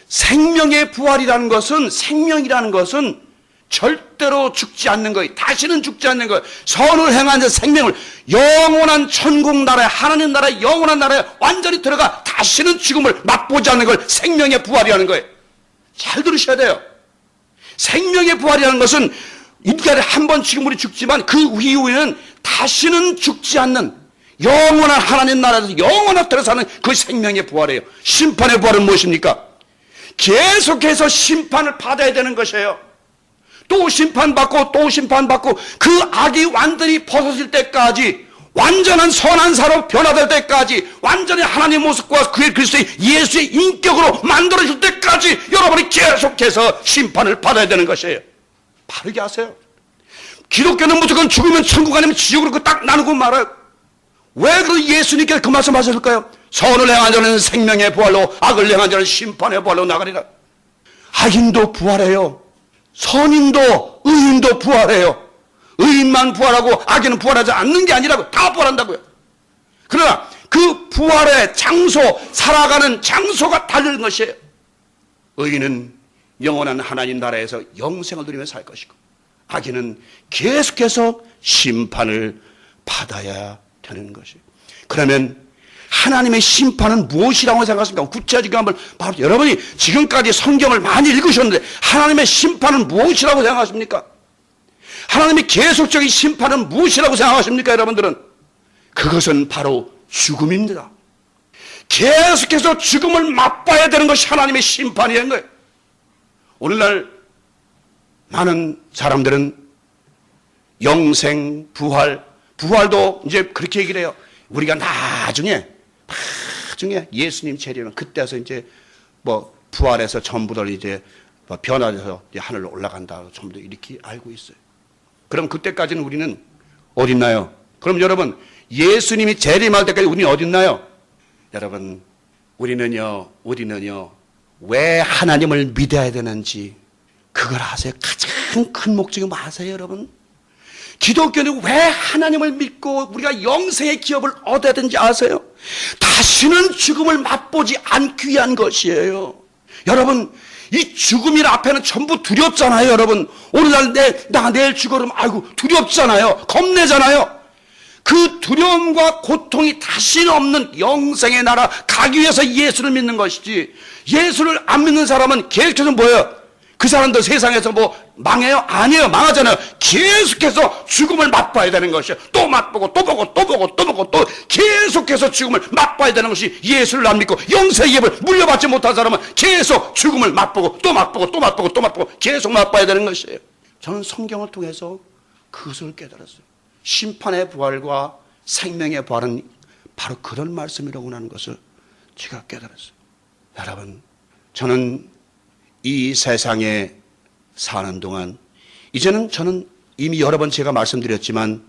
생명의 부활이라는 것은, 생명이라는 것은 절대로 죽지 않는 거예요. 다시는 죽지 않는 거예요. 선을 행한 자 생명을 영원한 천국 나라에, 하나님 나라에, 영원한 나라에 완전히 들어가 다시는 죽음을 맛보지 않는 걸 생명의 부활이라는 거예요. 잘 들으셔야 돼요. 생명의 부활이라는 것은 인간이 한 번 지금 우리 죽지만 그 이후에는 다시는 죽지 않는 영원한 하나님 나라에서 영원하도록 사는 그 생명의 부활이에요. 심판의 부활은 무엇입니까? 계속해서 심판을 받아야 되는 것이에요. 또 심판받고 또 심판받고 그 악이 완전히 벗어질 때까지 완전한 선한 사로 변화될 때까지, 완전히 하나님의 모습과 그의 그리스도의 예수의 인격으로 만들어질 때까지 여러분이 계속해서 심판을 받아야 되는 것이에요. 바르게 하세요. 기독교는 무조건 죽으면 천국 아니면 지옥으로 딱 나누고 말아요. 왜 그런 예수님께서 그 말씀 하셨을까요? 선을 행한 자는 생명의 부활로, 악을 행한 자는 심판의 부활로 나가리라. 악인도 부활해요. 선인도, 의인도 부활해요. 의인만 부활하고 악인은 부활하지 않는 게 아니라고, 다 부활한다고요. 그러나 그 부활의 장소, 살아가는 장소가 다른 것이에요. 의인은 영원한 하나님 나라에서 영생을 누리며 살 것이고, 악인은 계속해서 심판을 받아야 되는 것이에요. 그러면 하나님의 심판은 무엇이라고 생각하십니까? 구체적인 한번 바로 여러분이 지금까지 성경을 많이 읽으셨는데 하나님의 심판은 무엇이라고 생각하십니까? 하나님의 계속적인 심판은 무엇이라고 생각하십니까, 여러분들은? 그것은 바로 죽음입니다. 계속해서 죽음을 맛봐야 되는 것이 하나님의 심판이라는 거예요. 오늘날 많은 사람들은 영생, 부활도 이제 그렇게 얘기를 해요. 우리가 나중에 예수님 재림은 그때서 이제 뭐 부활해서 전부들 이제 뭐 변화돼서 이제 하늘로 올라간다. 전부 이렇게 알고 있어요. 그럼 그때까지는 우리는 어디 있나요? 그럼 여러분, 예수님이 재림할 때까지 우리는 어디 있나요? 여러분, 우리는요, 왜 하나님을 믿어야 되는지 그걸 아세요? 가장 큰 목적이 뭐 아세요, 여러분? 기독교는 왜 하나님을 믿고 우리가 영생의 기업을 얻어야 되는지 아세요? 다시는 죽음을 맛보지 않기 위한 것이에요. 여러분, 이 죽음이 앞에는 전부 두렵잖아요, 여러분. 오늘날 나 내일 죽으면 아이고 두렵잖아요. 겁내잖아요. 그 두려움과 고통이 다시는 없는 영생의 나라 가기 위해서 예수를 믿는 것이지, 예수를 안 믿는 사람은 계속해서 뭐예요? 그 사람들 세상에서 뭐 망해요? 아니에요. 망하잖아요. 계속해서 죽음을 맛봐야 되는 것이에요. 또 맛보고 또 보고 또 보고 또 보고 또 계속해서 죽음을 맛봐야 되는 것이, 예수를 안 믿고 영생의 기업을 물려받지 못한 사람은 계속 죽음을 맛보고 또 맛보고 또 맛보고 또 맛보고 계속 맛봐야 되는 것이에요. 저는 성경을 통해서 그것을 깨달았어요. 심판의 부활과 생명의 부활은 바로 그런 말씀이라고 하는 것을 제가 깨달았어요. 여러분, 저는 이 세상에 사는 동안 이제는 저는 이미 여러 번 제가 말씀드렸지만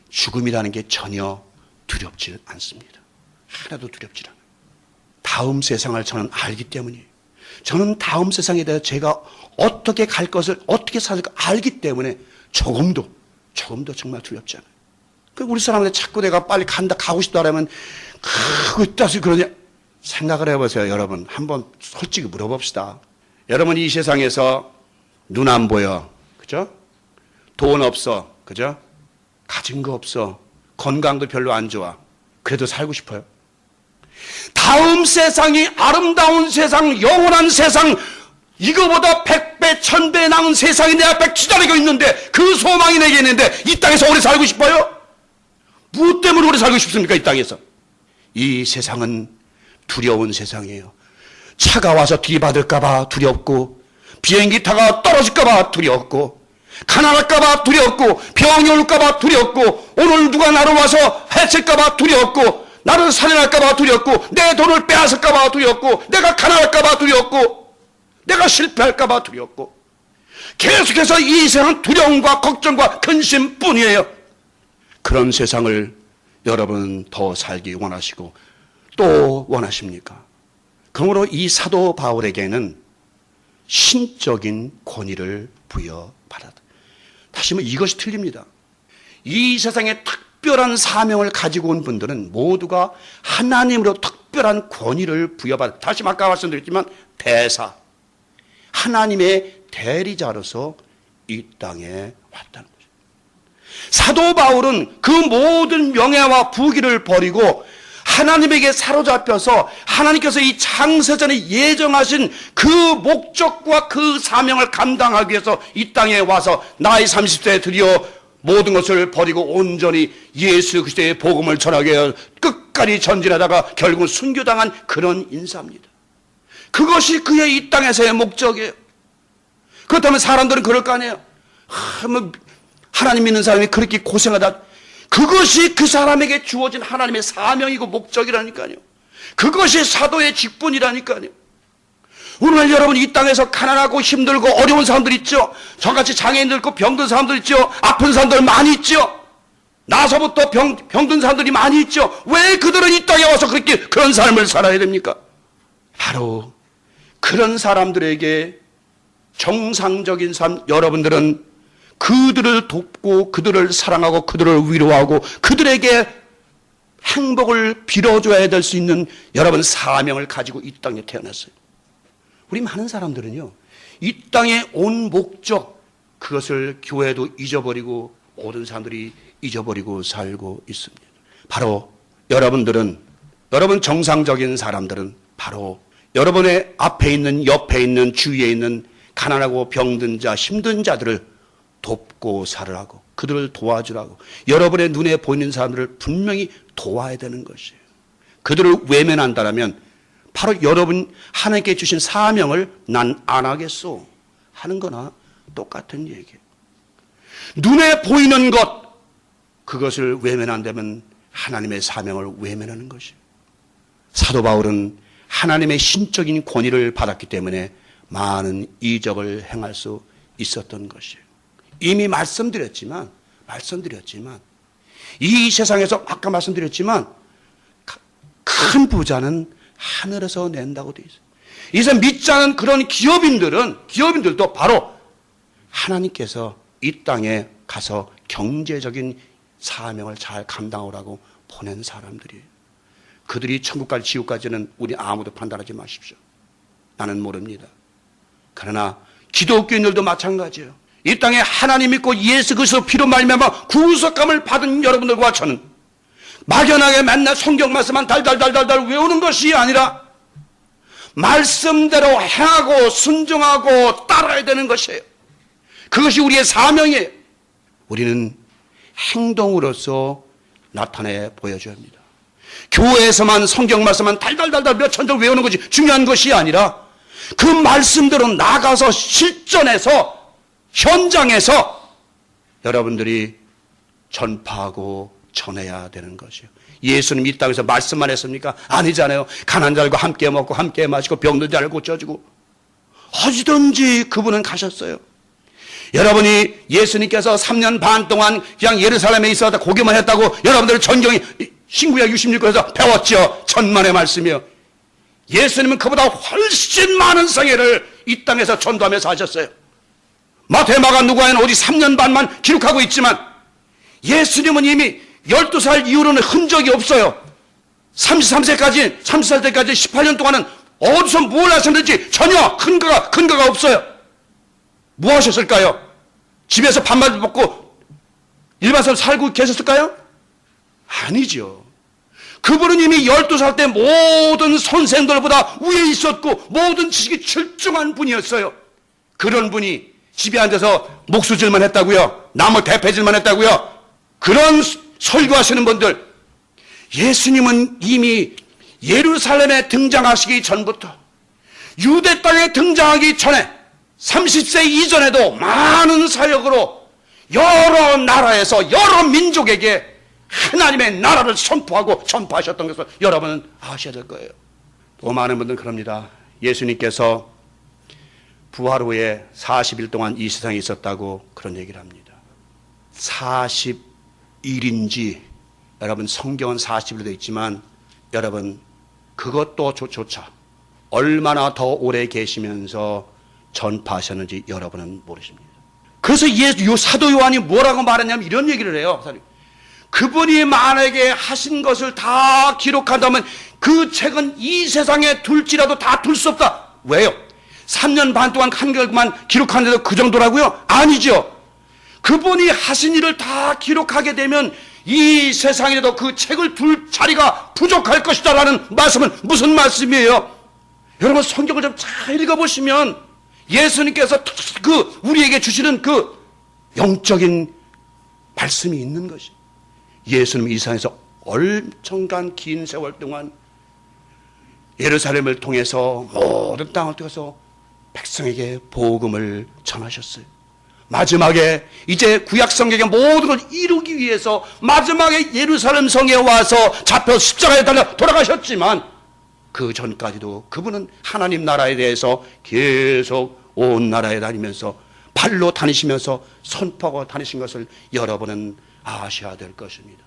죽음이라는 게 전혀 두렵지 않습니다. 하나도 두렵지 않아요. 다음 세상을 저는 알기 때문이에요. 저는 다음 세상에 대해 제가 어떻게 갈 것을, 어떻게 살까 알기 때문에 조금도 정말 두렵지 않아요. 우리 사람들 자꾸 내가 빨리 가고 싶다 하면 그거 따서 그러냐 생각을 해보세요. 여러분, 한번 솔직히 물어봅시다. 여러분, 이 세상에서 눈 안 보여, 그죠? 돈 없어, 그죠? 가진 거 없어, 건강도 별로 안 좋아. 그래도 살고 싶어요? 다음 세상이 아름다운 세상, 영원한 세상, 이거보다 100배, 1000배 나은 세상이 내 앞에 기다리고 있는데, 그 소망이 내게 있는데 이 땅에서 오래 살고 싶어요? 무엇 때문에 오래 살고 싶습니까, 이 땅에서? 이 세상은 두려운 세상이에요. 차가 와서 들이받을까봐 두렵고, 비행기 타가 떨어질까봐 두렵고, 가난할까봐 두렵고, 병이 올까봐 두렵고, 오늘 누가 나를 와서 해칠까봐 두렵고, 나를 살인할까봐 두렵고, 내 돈을 빼앗을까봐 두렵고, 내가 가난할까봐 두렵고, 내가 실패할까봐 두렵고, 계속해서 이 세상은 두려움과 걱정과 근심뿐이에요. 그런 세상을 여러분 더 살기 원하시고 또 원하십니까? 그러므로 이 사도 바울에게는 신적인 권위를 부여받았다. 다시 말해 이것이 틀립니다. 이 세상에 특별한 사명을 가지고 온 분들은 모두가 하나님으로 특별한 권위를 부여받았다. 다시 아까 말씀드렸지만 대사, 하나님의 대리자로서 이 땅에 왔다는 거죠. 사도 바울은 그 모든 명예와 부귀를 버리고 하나님에게 사로잡혀서 하나님께서 이 창세전에 예정하신 그 목적과 그 사명을 감당하기 위해서 이 땅에 와서 나이 30세에 드디어 모든 것을 버리고 온전히 예수 그리스도의 복음을 전하기 위해 끝까지 전진하다가 결국 순교당한 그런 인사입니다. 그것이 그의 이 땅에서의 목적이에요. 그렇다면 사람들은 그럴 거 아니에요. 하나님 믿는 사람이 그렇게 고생하다, 그것이 그 사람에게 주어진 하나님의 사명이고 목적이라니까요. 그것이 사도의 직분이라니까요. 오늘 여러분 이 땅에서 가난하고 힘들고 어려운 사람들 있죠. 저같이 장애인들 있고 병든 사람들 있죠. 아픈 사람들 많이 있죠. 나서부터 병든 사람들이 많이 있죠. 왜 그들은 이 땅에 와서 그런 삶을 살아야 됩니까? 바로 그런 사람들에게 정상적인 삶, 여러분들은 그들을 돕고 그들을 사랑하고 그들을 위로하고 그들에게 행복을 빌어줘야 될 수 있는 여러분 사명을 가지고 이 땅에 태어났어요. 우리 많은 사람들은요, 이 땅에 온 목적, 그것을 교회도 잊어버리고 모든 사람들이 잊어버리고 살고 있습니다. 바로 여러분들은, 여러분 정상적인 사람들은 바로 여러분의 앞에 있는, 옆에 있는, 주위에 있는 가난하고 병든 자, 힘든 자들을 돕고 살으라고, 그들을 도와주라고, 여러분의 눈에 보이는 사람들을 분명히 도와야 되는 것이에요. 그들을 외면한다면 바로 여러분 하나님께 주신 사명을 난 안 하겠소 하는 거나 똑같은 얘기예요. 눈에 보이는 것, 그것을 외면한다면 하나님의 사명을 외면하는 것이에요. 사도 바울은 하나님의 신적인 권위를 받았기 때문에 많은 이적을 행할 수 있었던 것이에요. 이미 말씀드렸지만 이 세상에서 아까 말씀드렸지만 큰 부자는 하늘에서 낸다고 되어 있어요. 이제 믿지 않은 그런 기업인들도 바로 하나님께서 이 땅에 가서 경제적인 사명을 잘 감당하라고 보낸 사람들이에요. 그들이 천국까지 지옥까지는 우리 아무도 판단하지 마십시오. 나는 모릅니다. 그러나 기독교인들도 마찬가지예요. 이 땅에 하나님 믿고 예수 그리스도 피로 말미암아 구속감을 받은 여러분들과 저는 막연하게 맨날 성경 말씀만 달달달달달 외우는 것이 아니라 말씀대로 행하고 순종하고 따라야 되는 것이에요. 그것이 우리의 사명이에요. 우리는 행동으로서 나타내 보여줘야 합니다. 교회에서만 성경 말씀만 달달달달 몇 천절 외우는 것이 중요한 것이 아니라 그 말씀대로 나가서 실전에서 현장에서 여러분들이 전파하고 전해야 되는 것이에요. 예수님 이 땅에서 말씀만 했습니까? 아니잖아요. 가난한 자들과 함께 먹고 함께 마시고 병든 자를 고쳐주고 어디든지 그분은 가셨어요. 여러분이 예수님께서 3년 반 동안 그냥 예루살렘에 있었다 고기만 했다고 여러분들 전경이 신구약 66권에서 배웠죠. 천만의 말씀이요. 예수님은 그보다 훨씬 많은 생애를 이 땅에서 전도하면서 하셨어요. 마태, 마가, 누가에는 오직 3년 반만 기록하고 있지만 예수님은 이미 12살 이후로는 흔적이 없어요. 33살 때까지 18년 동안은 어디서 뭘 하셨는지 전혀 근거가 없어요. 뭐 하셨을까요? 집에서 밥만 먹고 일반적으로 살고 계셨을까요? 아니죠. 그분은 이미 12살 때 모든 선생들보다 위에 있었고 모든 지식이 출중한 분이었어요. 그런 분이 집에 앉아서 목수질만 했다고요? 나무 대패질만 했다고요? 그런 설교하시는 분들, 예수님은 이미 예루살렘에 등장하시기 전부터 유대 땅에 등장하기 전에 30세 이전에도 많은 사역으로 여러 나라에서 여러 민족에게 하나님의 나라를 선포하고 전파하셨던 것을 여러분은 아셔야 될 거예요. 또 많은 분들은 그럽니다. 예수님께서 부활 후에 40일 동안 이 세상에 있었다고 그런 얘기를 합니다. 40일인지 여러분 성경은 40일로 되어 있지만 여러분 그것도 조차 얼마나 더 오래 계시면서 전파하셨는지 여러분은 모르십니다. 그래서 사도 요한이 뭐라고 말했냐면 이런 얘기를 해요. 그분이 만약에 하신 것을 다 기록한다면 그 책은 이 세상에 둘지라도 다 둘 수 없다. 왜요? 3년 반 동안 한결만 기록하는데도 그 정도라고요? 아니죠. 그분이 하신 일을 다 기록하게 되면 이 세상에도 그 책을 둘 자리가 부족할 것이다 라는 말씀은 무슨 말씀이에요? 여러분 성경을 좀 잘 읽어보시면 예수님께서 우리에게 주시는 그 영적인 말씀이 있는 것이. 예수님 이 세상에서 엄청난 긴 세월 동안 예루살렘을 통해서 모든 땅을 통해서 백성에게 복음을 전하셨어요. 마지막에 이제 구약 성경의 모든 걸 이루기 위해서 마지막에 예루살렘 성에 와서 잡혀 십자가에 달려 돌아가셨지만 그 전까지도 그분은 하나님 나라에 대해서 계속 온 나라에 다니면서 발로 다니시면서 선포하고 다니신 것을 여러분은 아셔야 될 것입니다.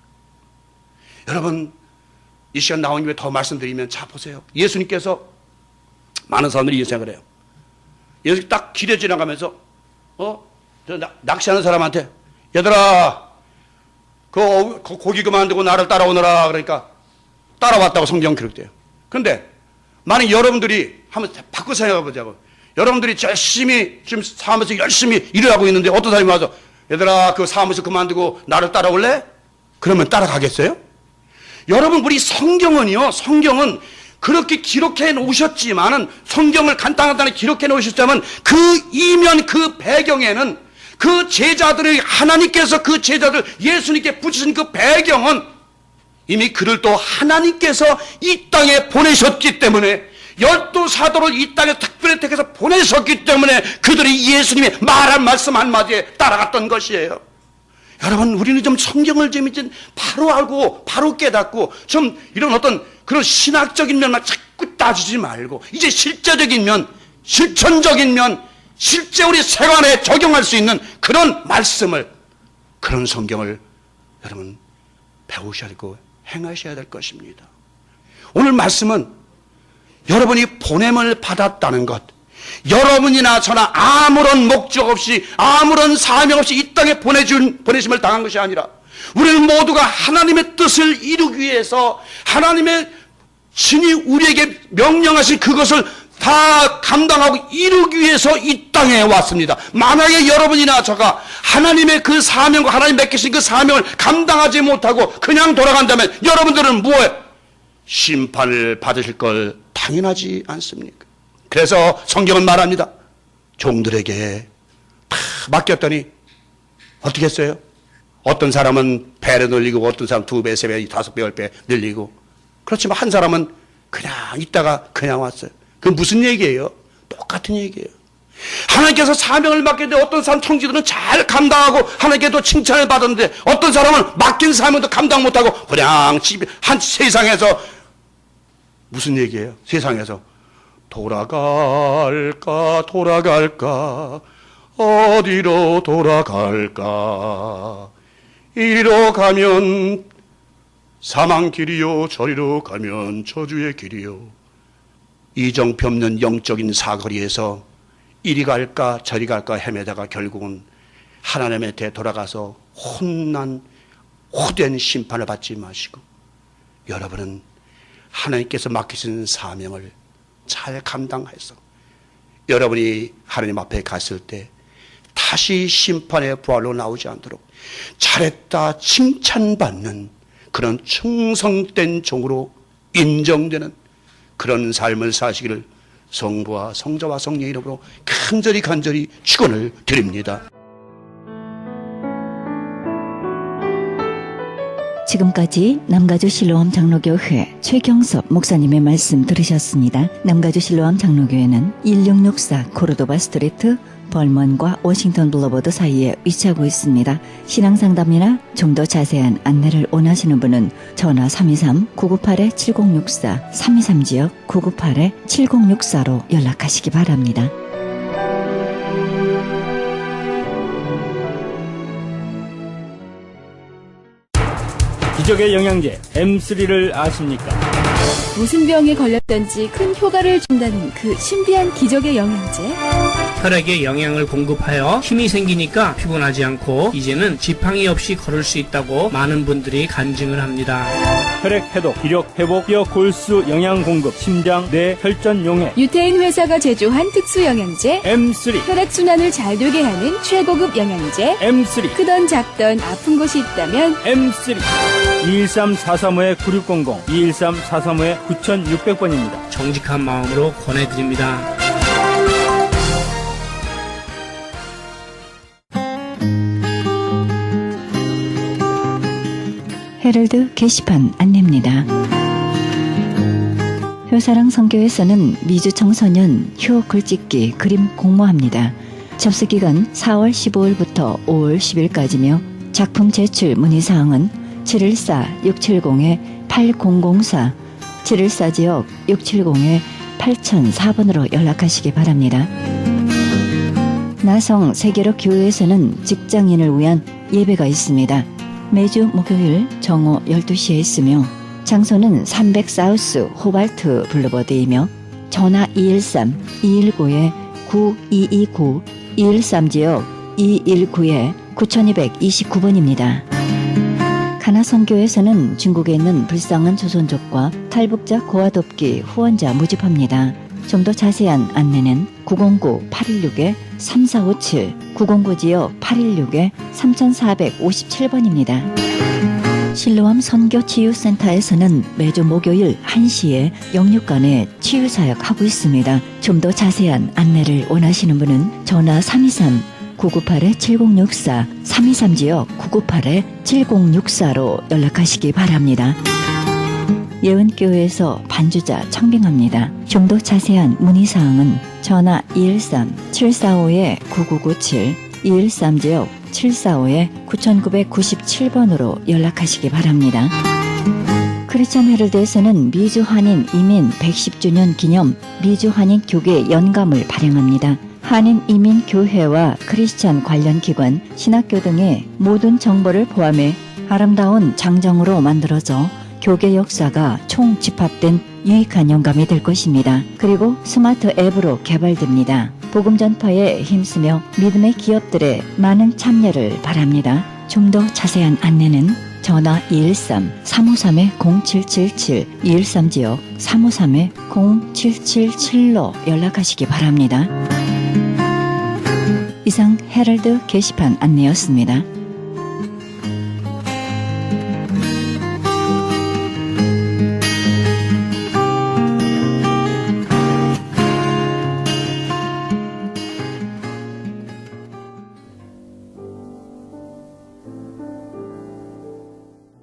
여러분, 이 시간 나온 김에 더 말씀드리면, 자 보세요. 예수님께서, 많은 사람들이 이렇게 생각을 해요. 예수 딱 길에 지나가면서 낚시하는 사람한테, 얘들아 그 고기 그만두고 나를 따라오너라 그러니까 따라왔다고 성경 기록돼요. 그런데 만약 여러분들이 한번 바꿔 생각해 보자고. 여러분들이 열심히 지금 사무실 열심히 일을 하고 있는데 어떤 사람이 와서 얘들아 그 사무실 그만두고 나를 따라올래? 그러면 따라가겠어요? 여러분, 우리 성경은요, 성경은 그렇게 기록해 놓으셨지만은, 성경을 간단하게 기록해 놓으셨다면 그 이면 그 배경에는 그 제자들의, 하나님께서 그 제자들 예수님께 붙이신 그 배경은 이미 그를 또 하나님께서 이 땅에 보내셨기 때문에, 12사도를 이 땅에 특별히 택해서 보내셨기 때문에 그들이 예수님이 말한 말씀 한마디에 따라갔던 것이에요. 여러분, 우리는 좀 성경을 좀 이제 바로 알고 바로 깨닫고 좀 이런 어떤 그런 신학적인 면만 자꾸 따지지 말고 이제 실제적인 면, 실천적인 면, 실제 우리 생활에 적용할 수 있는 그런 말씀을, 그런 성경을 여러분 배우셔야 되고 행하셔야 될 것입니다. 오늘 말씀은 여러분이 보냄을 받았다는 것, 여러분이나 저나 아무런 목적 없이 아무런 사명 없이 이 땅에 보내심을 당한 것이 아니라 우리는 모두가 하나님의 뜻을 이루기 위해서 하나님의 신이 우리에게 명령하신 그것을 다 감당하고 이루기 위해서 이 땅에 왔습니다. 만약에 여러분이나 저가 하나님의 그 사명과 하나님 맡기신 그 사명을 감당하지 못하고 그냥 돌아간다면 여러분들은 뭐예요? 심판을 받으실 걸 당연하지 않습니까? 그래서 성경은 말합니다. 종들에게 다 맡겼더니 어떻게 했어요? 어떤 사람은 배를 늘리고 어떤 사람은 2배, 3배, 5배, 10배 늘리고, 그렇지만 한 사람은 그냥 있다가 그냥 왔어요. 그건 무슨 얘기예요? 똑같은 얘기예요. 하나님께서 사명을 맡겼는데 어떤 사람 청지들은 잘 감당하고 하나님께도 칭찬을 받았는데 어떤 사람은 맡긴 사명도 감당 못하고 그냥 한 세상에서, 무슨 얘기예요? 세상에서 돌아갈까 어디로 돌아갈까, 이리로 가면 사망 길이요 저리로 가면 저주의 길이요. 이정표 없는 영적인 사거리에서 이리 갈까 저리 갈까 헤매다가 결국은 하나님의 대 돌아가서 호된 심판을 받지 마시고 여러분은 하나님께서 맡기신 사명을 잘 감당해서 여러분이 하나님 앞에 갔을 때 다시 심판의 부활로 나오지 않도록 잘했다 칭찬받는 그런 충성된 종으로 인정되는 그런 삶을 사시기를 성부와 성자와 성령의 이름으로 간절히 축원을 드립니다. 지금까지 남가주 실로암 장로교회 최경섭 목사님의 말씀 들으셨습니다. 남가주 실로암 장로교회는 1664 코르도바 스트리트 벌먼과 워싱턴 블러버드 사이에 위치하고 있습니다. 신앙상담이나 좀 더 자세한 안내를 원하시는 분은 전화 323-998-7064, 323지역 998-7064로 연락하시기 바랍니다. 기적의 영양제 M3를 아십니까? 무슨 병에 걸렸던지 큰 효과를 준다는 그 신비한 기적의 영양제. 혈액에 영양을 공급하여 힘이 생기니까 피곤하지 않고 이제는 지팡이 없이 걸을 수 있다고 많은 분들이 간증을 합니다. 혈액 해독, 기력 회복, 뼈 골수 영양 공급, 심장, 뇌, 혈전 용해. 유태인 회사가 제조한 특수 영양제. M3. 혈액 순환을 잘 되게 하는 최고급 영양제. M3. 크던 작던 아픈 곳이 있다면 M3. 213-435-9600, 213-435-9600번입니다. 정직한 마음으로 권해드립니다. 헤럴드 게시판 안내입니다. 효사랑 선교에서는 미주 청소년 효 글짓기 그림 공모합니다. 접수 기간 4월 15일부터 5월 10일까지며 작품 제출 문의사항은 714-670-8004, 714지역 670-8004번으로 연락하시기 바랍니다. 나성 세계로 교회에서는 직장인을 위한 예배가 있습니다. 매주 목요일 정오 12시에 있으며 장소는 300 사우스 호발트 블루버드이며 전화 213-219-9229, 213지역 219-9229번입니다. 가나선교에서는 중국에 있는 불쌍한 조선족과 탈북자 고아돕기 후원자 모집합니다. 좀 더 자세한 안내는 909-816-3457, 909지역 816-3457번입니다. 실로암 선교치유센터에서는 매주 목요일 1시에 영육간에 치유사역 하고 있습니다. 좀 더 자세한 안내를 원하시는 분은 전화 323-998-7064, 323지역 998-7064로 연락하시기 바랍니다. 예은교회에서 반주자 청빙합니다. 좀 더 자세한 문의사항은 전화 213-745-9997, 213지역 745-9997번으로 연락하시기 바랍니다. 크리스찬 헤럴드에서는 미주 한인 이민 110주년 기념 미주 한인 교계 연감을 발행합니다. 한인 이민 교회와 크리스찬 관련 기관, 신학교 등의 모든 정보를 포함해 아름다운 장정으로 만들어져 교계 역사가 총집합된 유익한 영감이 될 것입니다. 그리고 스마트 앱으로 개발됩니다. 복음 전파에 힘쓰며 믿음의 기업들의 많은 참여를 바랍니다. 좀 더 자세한 안내는 전화 213-353-0777, 213지역 353-0777로 연락하시기 바랍니다. 이상 헤럴드 게시판 안내였습니다.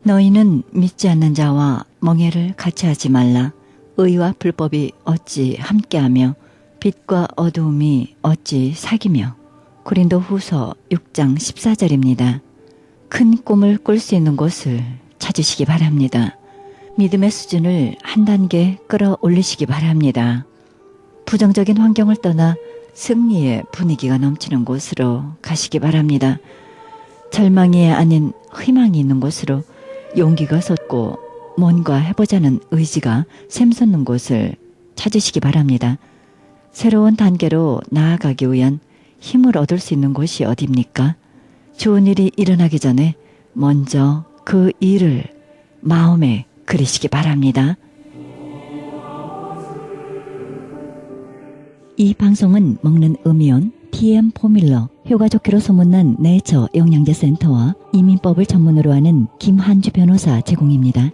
너희는 믿지 않는 자와 멍에를 같이 하지 말라. 의와 불법이 어찌 함께하며 빛과 어두움이 어찌 사귀며. 고린도후서 6장 14절입니다. 큰 꿈을 꿀 수 있는 곳을 찾으시기 바랍니다. 믿음의 수준을 한 단계 끌어올리시기 바랍니다. 부정적인 환경을 떠나 승리의 분위기가 넘치는 곳으로 가시기 바랍니다. 절망이 아닌 희망이 있는 곳으로 용기가 솟고 뭔가 해보자는 의지가 샘솟는 곳을 찾으시기 바랍니다. 새로운 단계로 나아가기 위한 힘을 얻을 수 있는 곳이 어디입니까? 좋은 일이 일어나기 전에 먼저 그 일을 마음에 그리시기 바랍니다. 이 방송은 먹는 음이온 TM 포뮬러, 효과 좋기로 소문난 네이처 영양제 센터와 이민법을 전문으로 하는 김한주 변호사 제공입니다.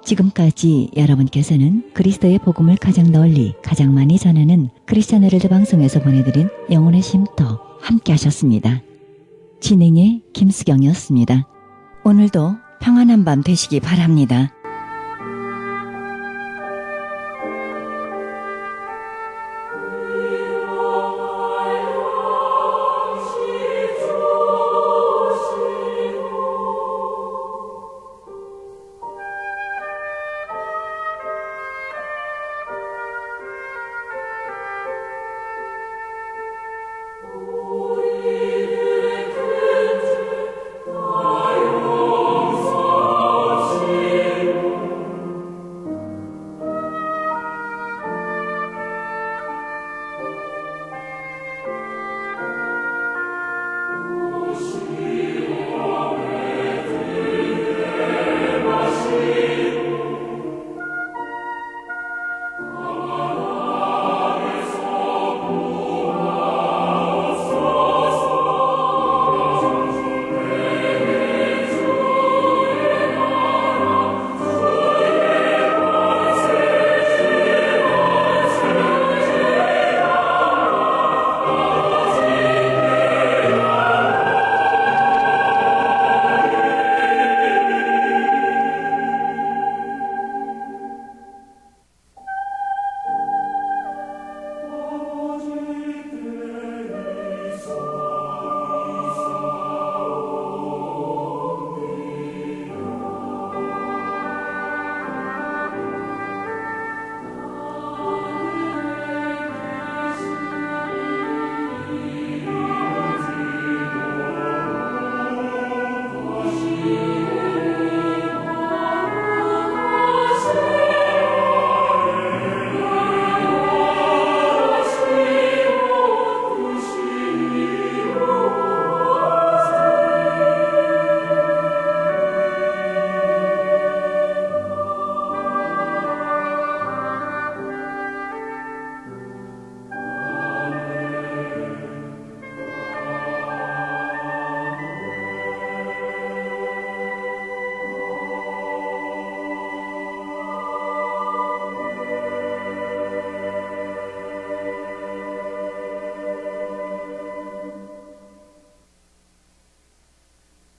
지금까지 여러분께서는 그리스도의 복음을 가장 널리 가장 많이 전하는 크리스찬 헤럴드 방송에서 보내드린 영혼의 쉼터 함께 하셨습니다. 진행의 김수경이었습니다. 오늘도 평안한 밤 되시기 바랍니다.